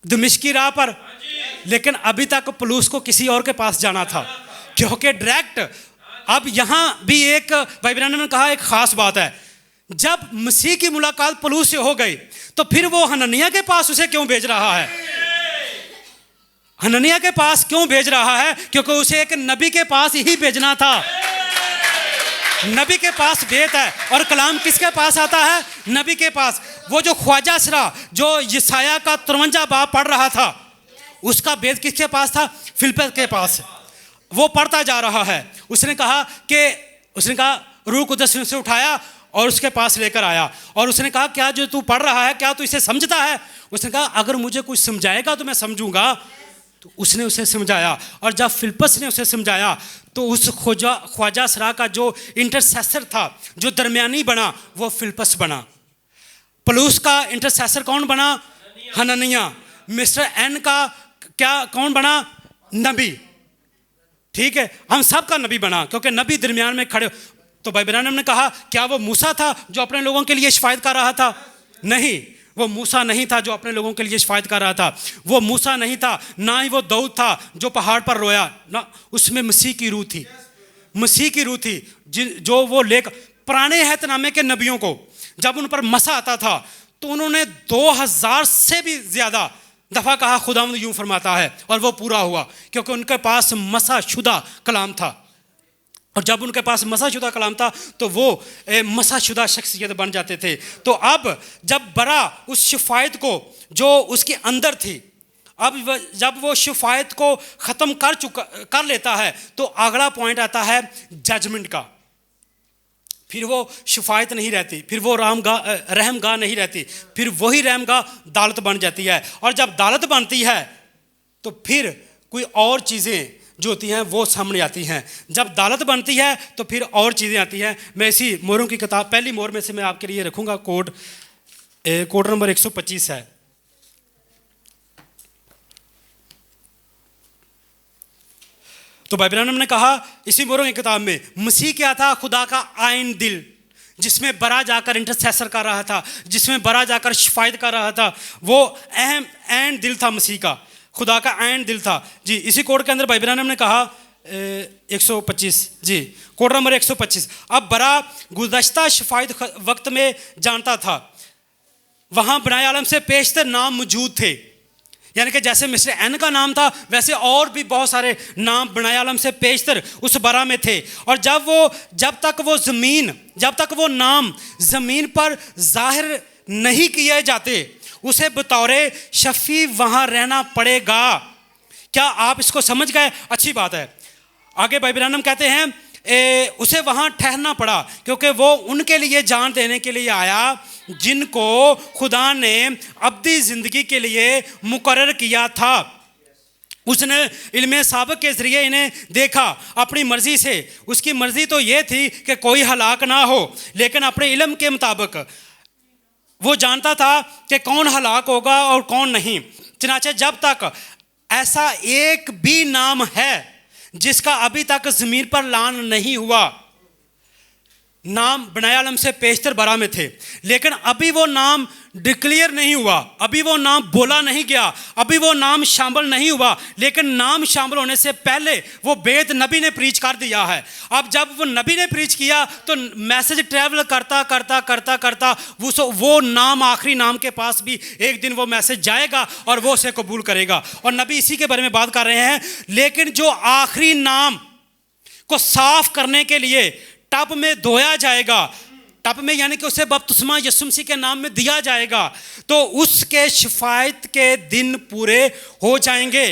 दमिश्क की राह पर, लेकिन अभी तक पौलुस को किसी और के पास जाना था, क्योंकि डायरेक्ट। अब यहां भी एक भाई ब्रैनम ने कहा एक खास बात है, जब मसीह की मुलाकात पौलुस से हो गई तो फिर वो हननिया के पास उसे क्यों भेज रहा है? हननिया के पास क्यों भेज रहा है? क्योंकि उसे एक नबी के पास ही भेजना था। नबी के पास भेद है और कलाम किसके पास आता है? नबी के पास। वो जो ख्वाजा सरा जो यशाया का 53 बाब पढ़ रहा था, उसका भेद किसके पास था? फिलिप्पस के पास। वो पढ़ता जा रहा है। उसने कहा रूह कुदस ने उसे उठाया और उसके पास लेकर आया, और उसने कहा क्या जो तू पढ़ रहा है क्या तू इसे समझता है? उसने कहा अगर मुझे कुछ समझाएगा तो मैं समझूंगा। तो उसने उसे समझाया, और जब फिलिप्पस ने उसे समझाया तो उस ख्वाजा सरा का जो इंटरसेसर था, जो दरमियानी बना, वो फिलिप्पस बना। पलूस का इंटरसेसर कौन बना? हननिया। मिस्टर एन का क्या कौन बना? नबी। ठीक है, हम सब का नबी बना क्योंकि नबी दरमियान में खड़े। तो भाई ब्रैनम ने कहा क्या वो मूसा था जो अपने लोगों के लिए शिफायत कर रहा था? नहीं, वो मूसा नहीं था जो अपने लोगों के लिए शिफायत कर रहा था। वो मूसा नहीं था, ना ही वो दाऊद था जो पहाड़ पर रोया, ना, उसमें मसीह की रूह थी। मसीह की रूह थी जो वो लेकर पुराने अहदनामे के नबियों को जब उन पर मसा आता था तो उन्होंने 2000 से भी ज्यादा दफा कहा खुदावंद यूं फरमाता है, और वो पूरा हुआ क्योंकि उनके पास मसा शुदा कलाम था। और जब उनके पास मसा शुदा कलाम था तो वो मसा शुदा शख्सियत बन जाते थे। तो अब जब बरा उस शिफायत को जो उसके अंदर थी, अब जब वो शिफायत को ख़त्म कर लेता है तो अगला पॉइंट आता है जजमेंट का। फिर वो शिफायत नहीं रहती, फिर वो रहमगाह नहीं रहती, फिर वही रहमगाह दालत बन जाती है। और जब दालत बनती है तो फिर कोई और चीज़ें जो होती हैं वो सामने आती हैं। जब दालत बनती है तो फिर और चीज़ें आती हैं। मैं इसी मोहरों की किताब पहली मोहर में से मैं आपके लिए रखूँगा कोड नंबर 125 है। तो भाई ब्रैनम ने कहा इसी मोहरों की किताब में मसीह क्या था? खुदा का आइन दिल, जिसमें बरा जाकर इंटरसेसर कर रहा था, जिसमें बरा जाकर शिफायत कर रहा था। वो अहम ऐन दिल था मसीह का, खुदा का ऐन दिल था जी। इसी कोड के अंदर भाई ब्रैनम ने कहा 125 जी, कोड नंबर 125। अब बरा गुज़श्ता शिफायत वक्त में जानता था, वहाँ बनाए आलम से पेशतर नाम मौजूद थे, यानी कि जैसे मिस्टर एन का नाम था वैसे और भी बहुत सारे नाम बनाए आलम से पेशतर उस बरा में थे। और जब तक वो नाम ज़मीन पर जाहिर नहीं किए जाते उसे बतौरे शफी वहाँ रहना पड़ेगा। क्या आप इसको समझ गए? अच्छी बात है। आगे भाई ब्रैनम कहते हैं उसे वहाँ ठहरना पड़ा क्योंकि वो उनके लिए जान देने के लिए आया जिनको खुदा ने अब्दी ज़िंदगी के लिए मुकर्रर किया था। उसने इल्मे साबिक़ के ज़रिए इन्हें देखा अपनी मर्ज़ी से। उसकी मर्ज़ी तो ये थी कि कोई हलाक ना हो, लेकिन अपने इल्म के मुताबिक वो जानता था कि कौन हलाक होगा और कौन नहीं। चनाचे जब तक ऐसा एक भी नाम है जिसका अभी तक ज़मीन पर लान नहीं हुआ, नाम बनाए आलम से पेशतर बरा में थे, लेकिन अभी वो नाम डिक्लेयर नहीं हुआ, अभी वो नाम बोला नहीं गया, अभी वो नाम शामिल नहीं हुआ। लेकिन नाम शामिल होने से पहले वो बेद नबी ने प्रीच कर दिया है। अब जब वो नबी ने प्रीच किया तो मैसेज ट्रैवल करता करता करता करता वो नाम आखिरी नाम के पास भी एक दिन वो मैसेज जाएगा और वो उसे कबूल करेगा। और नबी इसी के बारे में बात कर रहे हैं। लेकिन जो आखिरी नाम को साफ करने के लिए टब में धोया जाएगा, टब में यानी कि उसे बपतिस्मा यीशु मसीह के नाम में दिया जाएगा, तो उसके शिफायत के दिन पूरे हो जाएंगे।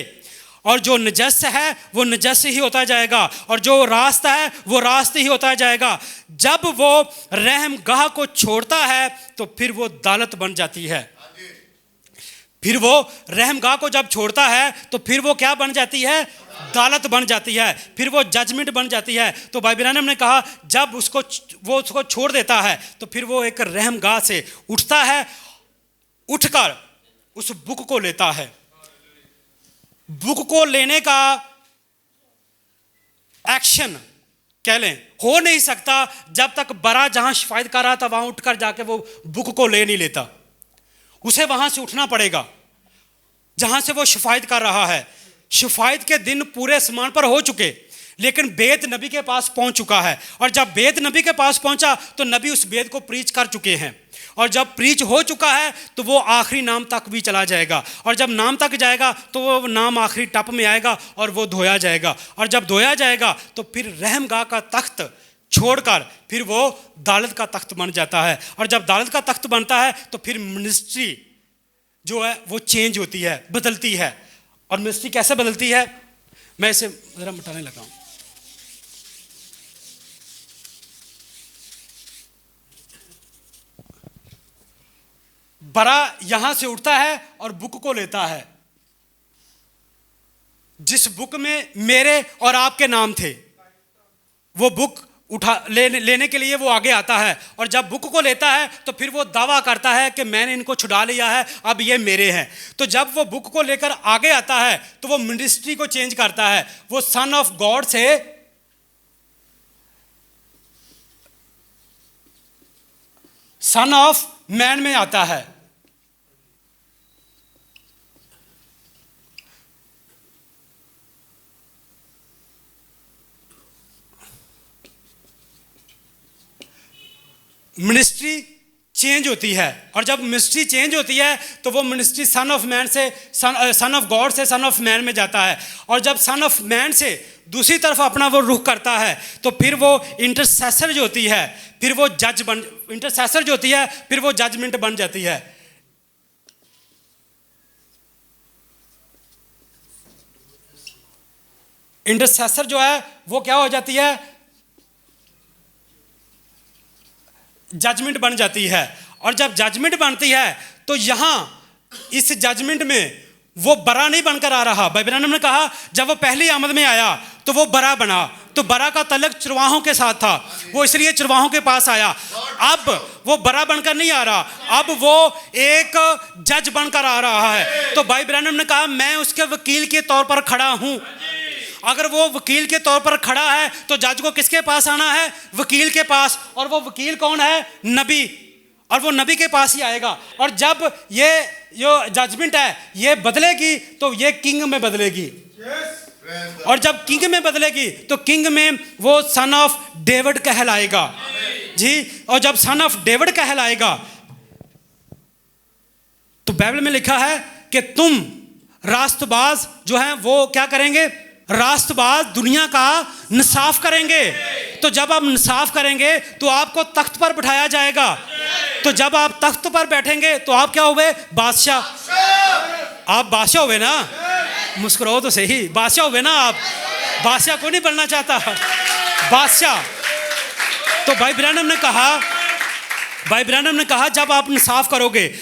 और जो नजस है वो नजस ही होता जाएगा और जो रास्ता है वो रास्ते ही होता जाएगा। जब वो रहमगाह को छोड़ता है तो फिर वो दालत बन जाती है। फिर वो रहमगाह को जब छोड़ता है तो फिर वो क्या बन जाती है? दालत बन जाती है, फिर वो जजमेंट बन जाती है। तो भाई ब्रैनम ने कहा जब वो उसको छोड़ देता है तो फिर वो एक रहमगाह से उठता है, उठकर उस बुक को लेता है। बुक को लेने का एक्शन कह लें हो नहीं सकता जब तक बरा जहां शिफायत कर रहा था वहां उठकर जाके वो बुक को ले नहीं लेता। उसे वहां से उठना पड़ेगा जहां से वो शिफायत कर रहा है। शिफायत के दिन पूरे आसमान पर हो चुके, लेकिन बेत नबी के पास पहुंच चुका है। और जब बेत नबी के पास पहुंचा तो नबी उस बेत को प्रीच कर चुके हैं। और जब प्रीच हो चुका है तो वो आखिरी नाम तक भी चला जाएगा। और जब नाम तक जाएगा तो वो नाम आखिरी टप में आएगा और वो धोया जाएगा। और जब धोया जाएगा तो फिर रहमगाह का तख्त छोड़कर फिर वो दालत का तख्त बन जाता है। और जब दालत का तख्त बनता है तो फिर मिनिस्ट्री जो है वो चेंज होती है, बदलती है। और मिनिस्ट्री कैसे बदलती है? मैं इसे जरा मिटाने लगा हूं। बरा यहां से उठता है और बुक को लेता है, जिस बुक में मेरे और आपके नाम थे। वो बुक लेने के लिए वो आगे आता है, और जब बुक को लेता है तो फिर वो दावा करता है कि मैंने इनको छुड़ा लिया है, अब ये मेरे हैं। तो जब वो बुक को लेकर आगे आता है तो वो मिनिस्ट्री को चेंज करता है, वो सन ऑफ गॉड से सन ऑफ मैन में आता है। मिनिस्ट्री चेंज होती है, और जब मिनिस्ट्री चेंज होती है तो वो मिनिस्ट्री सन ऑफ मैन से सन ऑफ गॉड से सन ऑफ मैन में जाता है, और जब सन ऑफ मैन से दूसरी तरफ अपना वो रुख करता है तो फिर वो इंटरसेसर जो होती है, फिर वो इंटरसेसर जो होती है फिर वो जजमेंट बन जाती है। इंटरसेसर जो है वो क्या हो जाती है, जजमेंट बन जाती है, और जब जजमेंट बनती है तो यहां इस जजमेंट में वो बरा नहीं बनकर आ रहा। भाई ब्रैनम ने कहा जब वो पहली आमद में आया तो वो बरा बना, तो बरा का तल्लुक चरवाहों के साथ था, वो इसलिए चरवाहों के पास आया। अब वो बरा बनकर नहीं आ रहा, अब वो एक जज बनकर आ रहा है। तो भाई ब्रैनम ने कहा मैं उसके वकील के तौर पर खड़ा हूं। अगर वो वकील के तौर पर खड़ा है तो जज को किसके पास आना है, वकील के पास, और वो वकील कौन है, नबी, और वो नबी के पास ही आएगा। और जब ये जो जजमेंट है ये बदलेगी तो ये किंग में बदलेगी, और जब किंग में बदलेगी तो किंग में वो सन ऑफ डेविड कहलाएगा जी। और जब सन ऑफ डेविड कहलाएगा तो बाइबल में लिखा है कि तुम रास्तबाज जो हैं वो क्या करेंगे, रास्तबाज दुनिया का इंसाफ करेंगे। तो जब आप इंसाफ करेंगे तो आपको तख्त पर बिठाया जाएगा, तो जब आप तख्त पर बैठेंगे तो आप क्या हुए, बादशाह। आप बादशाह हुए ना, मुस्कुराओ तो सही, बादशाह हुए ना आप। बादशाह कोई नहीं बनना चाहता, बादशाह। तो भाई ब्रैनम ने कहा जब आप इंसाफ करोगे,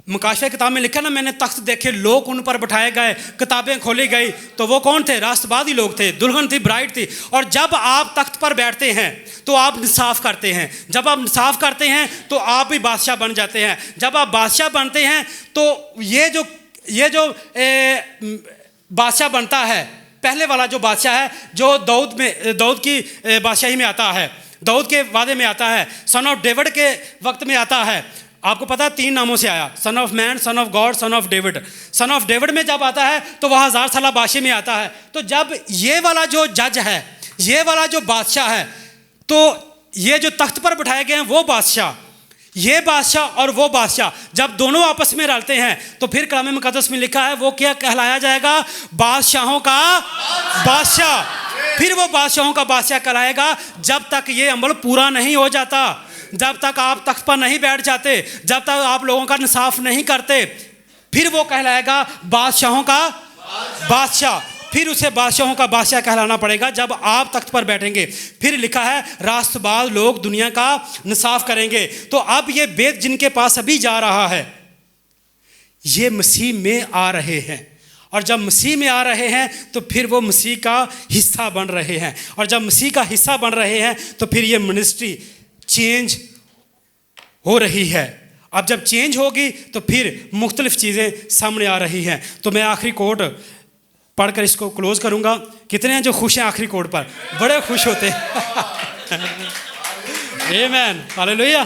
मुकाशवा किताब में लिखा ना, मैंने तख्त देखे, लोग उन पर बिठाए गए, किताबें खोली गई, तो वो कौन थे, राष्ट्रवादी लोग थे, दुल्हन थी, ब्राइड थी। और जब आप तख्त पर बैठते हैं तो आप इंसाफ करते हैं, जब आप इंसाफ करते हैं तो आप भी बादशाह बन जाते हैं। जब आप बादशाह बनते हैं तो ये जो बादशाह बनता है, पहले वाला जो बादशाह है जो दाऊद की बादशाही में आता है, दाऊद के वादे में आता है, सन ऑफ डेविड के वक्त में आता है। आपको पता है 3 नामों से आया, son of man, son of God, son of David. Son of David में जब आता है तो वह 1000 साल बादशाही में आता है। तो जब ये वाला जो जज है, ये वाला जो बादशाह है, तो ये जो तख्त पर बिठाए गए हैं वो बादशाह, ये बादशाह और वो बादशाह जब दोनों आपस में रलते हैं तो फिर कलाम मुकद्दस में लिखा है वो क्या कहलाया जाएगा, बादशाहों का बादशाह। फिर वो बादशाहों का बादशाह कहलाएगा जब तक ये अमल पूरा नहीं हो जाता, जब तक आप तख्त पर नहीं बैठ जाते, जब तक आप लोगों का इंसाफ नहीं करते, फिर वो कहलाएगा बादशाहों का बादशाह। फिर उसे बादशाहों का बादशाह कहलाना पड़ेगा जब आप तख्त पर बैठेंगे। फिर लिखा है राष्ट्रबाज लोग दुनिया का इंसाफ करेंगे। तो अब ये बेद जिनके पास अभी जा रहा है, ये मसीह में आ रहे हैं, और जब मसीह में आ रहे हैं तो फिर वो मसीह का हिस्सा बन रहे हैं, और जब मसीह का हिस्सा बन रहे हैं तो फिर ये मिनिस्ट्री चेंज हो रही है। अब जब चेंज होगी तो फिर मुख्तलिफ चीज़ें सामने आ रही हैं। तो मैं आखिरी कोट पढ़कर इसको क्लोज करूंगा। कितने हैं जो खुश हैं आखिरी कोट पर, बड़े खुश होते हैं। आमीन, हालेलुया,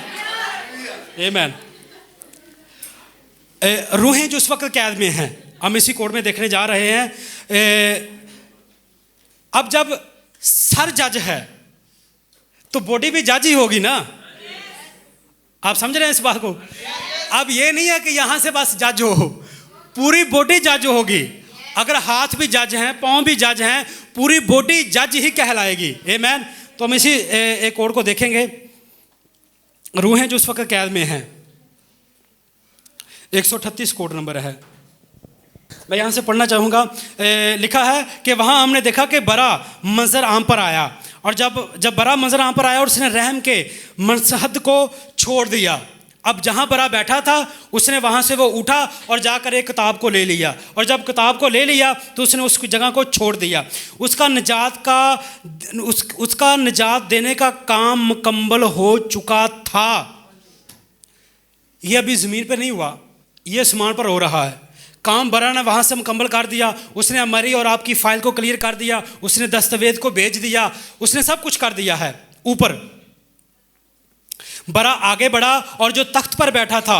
आमीन। रूहें जो उस वक्त कैद में हैं, हम इसी कोट में देखने जा रहे हैं। अब जब सर जज है तो बॉडी भी जज ही होगी ना, आप समझ रहे हैं इस बात को। अब ये नहीं है कि यहां से बस जज हो, पूरी बॉडी जज होगी। अगर हाथ भी जज हैं, पांव भी जज हैं, पूरी बॉडी जज ही कहलाएगी। आमीन। तो हम इसी एक कोड को देखेंगे। रूहें जो उस वक्त कैद में हैं, 138 कोड नंबर है, मैं यहाँ से पढ़ना चाहूँगा। लिखा है कि वहाँ हमने देखा कि बरा मंजर आम पर आया, और जब बरा मंजर आम पर आया और उसने रहम के मनसहद को छोड़ दिया। अब जहाँ बरा बैठा था उसने वहाँ से वो उठा और जाकर एक किताब को ले लिया, और जब किताब को ले लिया तो उसने उस जगह को छोड़ दिया। उसका निजात देने का काम मुकम्मल हो चुका था। ये अभी ज़मीन पर नहीं हुआ, ये आसमान पर हो रहा है। काम बरा ने वहाँ से मुकम्मल कर दिया, उसने हमारी और आपकी फ़ाइल को क्लियर कर दिया, उसने दस्तावेज को भेज दिया, उसने सब कुछ कर दिया है। ऊपर बरा आगे बढ़ा और जो तख्त पर बैठा था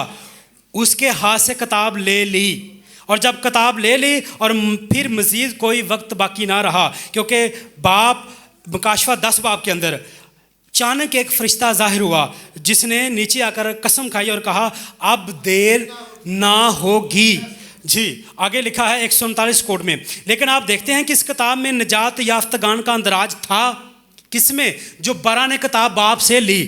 उसके हाथ से किताब ले ली, और जब किताब ले ली और फिर मज़ीद कोई वक्त बाकी ना रहा, क्योंकि बाप मुकाशवा 10 बाब के अंदर अचानक एक फरिश्ता ज़ाहिर हुआ जिसने नीचे आकर कसम खाई और कहा अब देर ना होगी। जी, आगे लिखा है 139 कोड में। लेकिन आप देखते हैं कि इस किताब में निजात याफ्तगान का अंदराज था। किसमें? जो बरा ने किताब बाप से ली।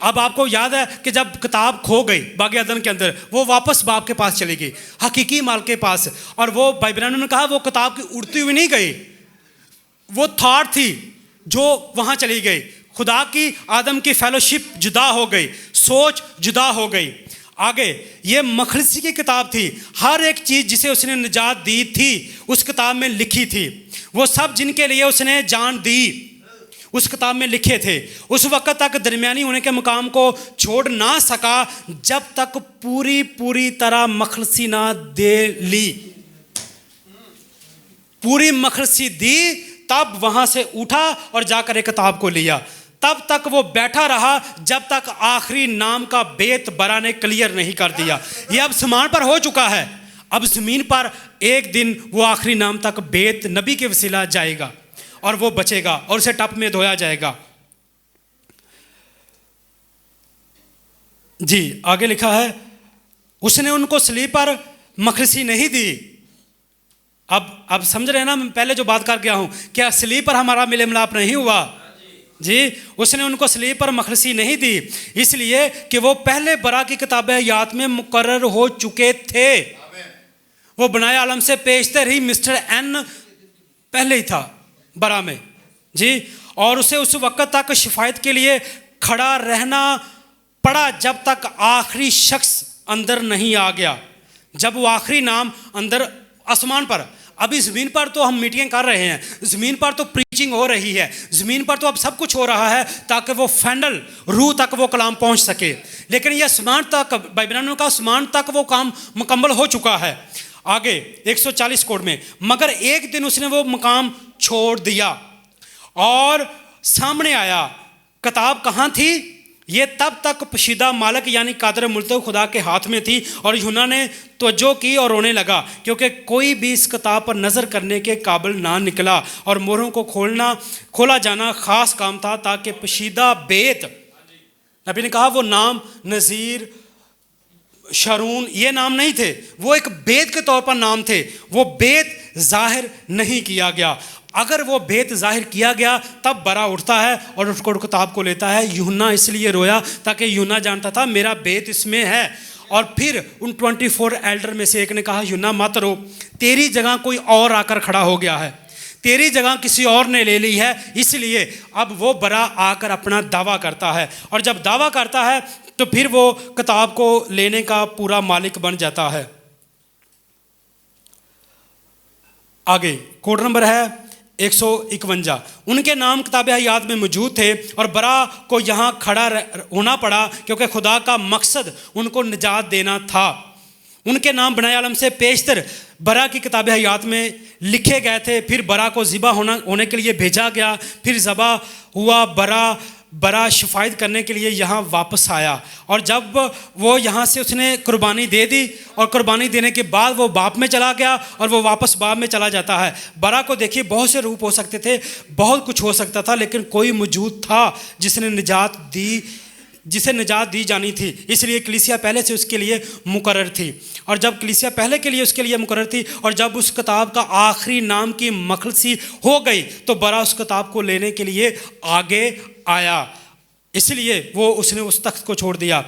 अब आपको याद है कि जब किताब खो गई बाग अदन के अंदर, वो वापस बाप के पास चली गई, हकीकी माल के पास, और वो बाइबल ने कहा वो किताब की उड़ती हुई नहीं गई, वो थॉट थी जो वहाँ चली गई। खुदा की आदम की फेलोशिप जुदा हो गई, सोच जुदा हो गई। आगे ये मखलसी की किताब थी, हर एक चीज़ जिसे उसने निजात दी थी उस किताब में लिखी थी। वो सब जिनके लिए उसने जान दी उस किताब में लिखे थे। उस वक्त तक दरमियानी होने के मुकाम को छोड़ ना सका जब तक पूरी तरह मखलसी ना दे ली। पूरी मखलसी दी, तब वहां से उठा और जाकर एक किताब को लिया। तब तक वो बैठा रहा जब तक आखिरी नाम का बेत बरा ने क्लियर नहीं कर दिया। ये अब आसमान पर हो चुका है, अब ज़मीन पर एक दिन वो आखिरी नाम तक बेत नबी के वसीला जाएगा और वो बचेगा और उसे टप में धोया जाएगा। जी, आगे लिखा है उसने उनको सलीब पर मखलसी नहीं दी। अब समझ रहे हैं ना, मैं पहले जो बात कर गया हूं, क्या सलीब पर हमारा मिले मिलाप नहीं हुआ? जी, उसने उनको सलीब पर मखलसी नहीं दी, इसलिए कि वो पहले बरा की किताब हयात में मुकर्रर हो चुके थे। वो बनाए आलम से पेशतर ही मिस्टर एन पहले ही था बरा में। जी, और उसे उस वक्त तक शिफायत के लिए खड़ा रहना पड़ा जब तक आखिरी शख्स अंदर नहीं आ गया। जब वो आखिरी नाम अंदर आसमान पर, अभी ज़मीन पर तो हम मीटिंग कर रहे हैं, ज़मीन पर तो प्रीचिंग हो रही है, ज़मीन पर तो अब सब कुछ हो रहा है ताकि वो फाइनल रूह तक वो कलाम पहुंच सके। लेकिन ये आसमान तक, बाइबल का आसमान तक वो काम मुकम्मल हो चुका है। आगे 140 कोड में, मगर एक दिन उसने वो मकाम छोड़ दिया और सामने आया। किताब कहाँ थी? ये तब तक पशीदा मालिक यानी कादर मुल्तक खुदा के हाथ में थी, और यूहन्ना ने तवज्जो की और रोने लगा क्योंकि कोई भी इस किताब पर नज़र करने के काबिल ना निकला, और मोहरों को खोला जाना ख़ास काम था ताकि पशीदा बेत, नबी ने कहा वो नाम नज़ीर शरून ये नाम नहीं थे, वो एक बेत के तौर पर नाम थे, वो बेत जाहिर नहीं किया गया। अगर वो बेत जाहिर किया गया तब बरा उठता है और उसको किताब को लेता है। यूहन्ना इसलिए रोया ताकि यूहन्ना जानता था मेरा बेत इसमें है। और फिर उन 24 एल्डर में से एक ने कहा यूहन्ना मत रो, तेरी जगह कोई और आकर खड़ा हो गया है, तेरी जगह किसी और ने ले ली है। इसलिए अब वो बरा आकर अपना दावा करता है, और जब दावा करता है तो फिर वो किताब को लेने का पूरा मालिक बन जाता है। आगे कोड नंबर है 151। उनके नाम किताब हयात में मौजूद थे और बरा को यहाँ खड़ा होना पड़ा क्योंकि खुदा का मकसद उनको निजात देना था। उनके नाम बनाए आलम से पेशतर बरा की किताब हयात में लिखे गए थे। फिर बरा को ज़िबा होने के लिए भेजा गया, फिर ज़बा हुआ। बरा शिफायत करने के लिए यहाँ वापस आया, और जब वो यहाँ से उसने कुर्बानी दे दी और कुर्बानी देने के बाद वो बाप में चला गया और वो वापस बाप में चला जाता है। बरा को देखिए बहुत से रूप हो सकते थे, बहुत कुछ हो सकता था, लेकिन कोई मौजूद था जिसे निजात दी जानी थी। इसलिए कलीसिया पहले से उसके लिए मुकर्रर थी, और जब कलीसिया पहले के लिए उसके लिए मुकर्रर थी और जब उस किताब का आखिरी नाम की मखलसी हो गई तो बरा उस किताब को लेने के लिए आगे आया। इसलिए उसने उस तख्त को छोड़ दिया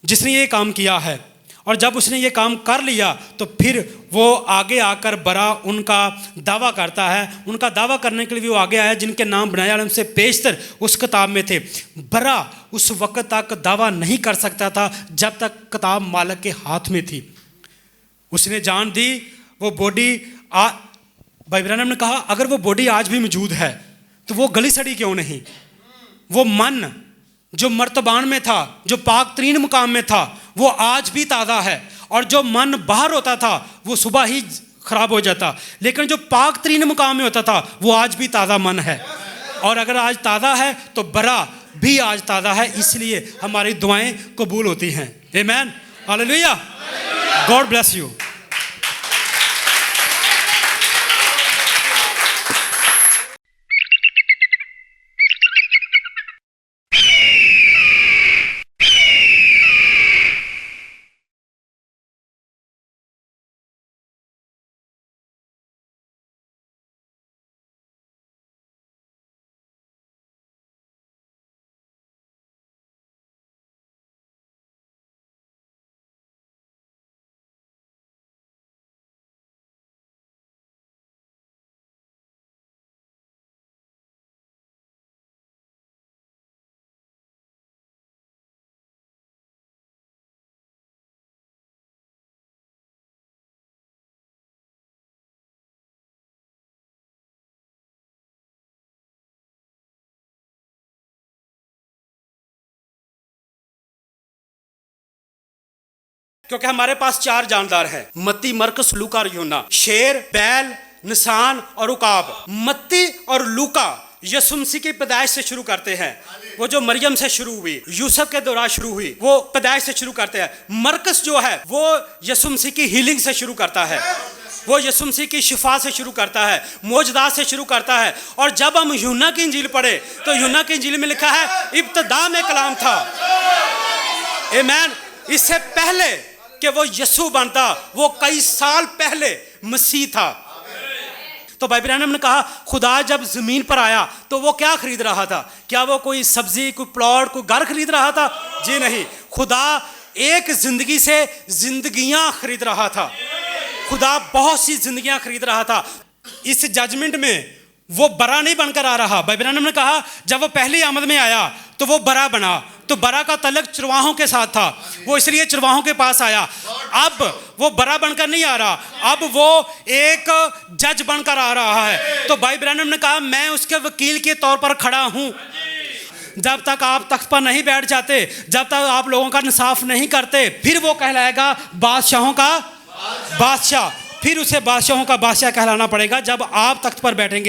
जिसने ये काम किया है। और जब उसने ये काम कर लिया तो फिर वो आगे आकर बरा उनका दावा करता है। उनका दावा करने के लिए भी वो आगे आया जिनके नाम बनाया आलम से पेशतर उस किताब में थे। बरा उस वक्त तक दावा नहीं कर सकता था जब तक किताब मालिक के हाथ में थी। उसने जान दी वो बॉडी भाई ब्रैनम ने कहा अगर वो बॉडी आज भी मौजूद है तो वो गली सड़ी क्यों नहीं। वो मन जो मर्तबान में था, जो पाक तरीन मुकाम में था, वो आज भी ताज़ा है। और जो मन बाहर होता था वो सुबह ही ख़राब हो जाता, लेकिन जो पाक तरीन मुकाम में होता था वो आज भी ताज़ा मन है। और अगर आज ताज़ा है तो बरा भी आज ताज़ा है, इसलिए हमारी दुआएं कबूल होती हैं। आमीन, हालेलुया, गॉड ब्लेस यू। क्योंकि हमारे पास 4 जानदार हैं, मत्ती, मरकस, लूका और यूहन्ना। शेर, बैल, निशान और उकाब। मत्ती और लूका यीशु मसीह की पैदाइश से शुरू करते हैं। वो जो मरियम से शुरू हुई, यूसुफ के दौरान शुरू हुई, वो पैदाइश से शुरू करते हैं। मरकस जो है वो यीशु मसीह की हीलिंग से शुरू करता है, वो यीशु मसीह की शिफा से शुरू करता है, मौजदात से शुरू करता है। और जब हम यूहन्ना की इंजील पढ़े तो यूहन्ना की इंजील में लिखा है इब्तिदा में कलाम था। आमीन। इससे पहले कि वो यीशु बनता वो कई साल पहले मसीह था। तो भाई ब्रैनम ने कहा खुदा जब जमीन पर आया तो वो क्या खरीद रहा था? क्या वो कोई सब्जी, कोई प्लॉट, कोई घर खरीद रहा था? जी नहीं, खुदा एक जिंदगी से जिंदगियां खरीद रहा था। खुदा बहुत सी जिंदगियां खरीद रहा था। इस जजमेंट में वो बरा नहीं बनकर आ रहा। भाई ब्रैनम ने कहा जब वो पहली आमद में आया तो वो बरा बना, तो बरा का तलक चरवाहों के साथ था, वो इसलिए चरवाहों के पास आया। अब वो बरा बनकर नहीं आ रहा, अब वो एक जज बनकर आ रहा है। तो भाई ब्रैनम ने कहा मैं उसके वकील के तौर पर खड़ा हूं। जब तक आप तख्त पर नहीं बैठ जाते, जब तक आप लोगों का इंसाफ नहीं करते, फिर वो कहलाएगा बादशाहों का बादशाह। फिर उसे बादशाहों का बादशाह कहलाना पड़ेगा जब आप तख्त पर बैठेंगे।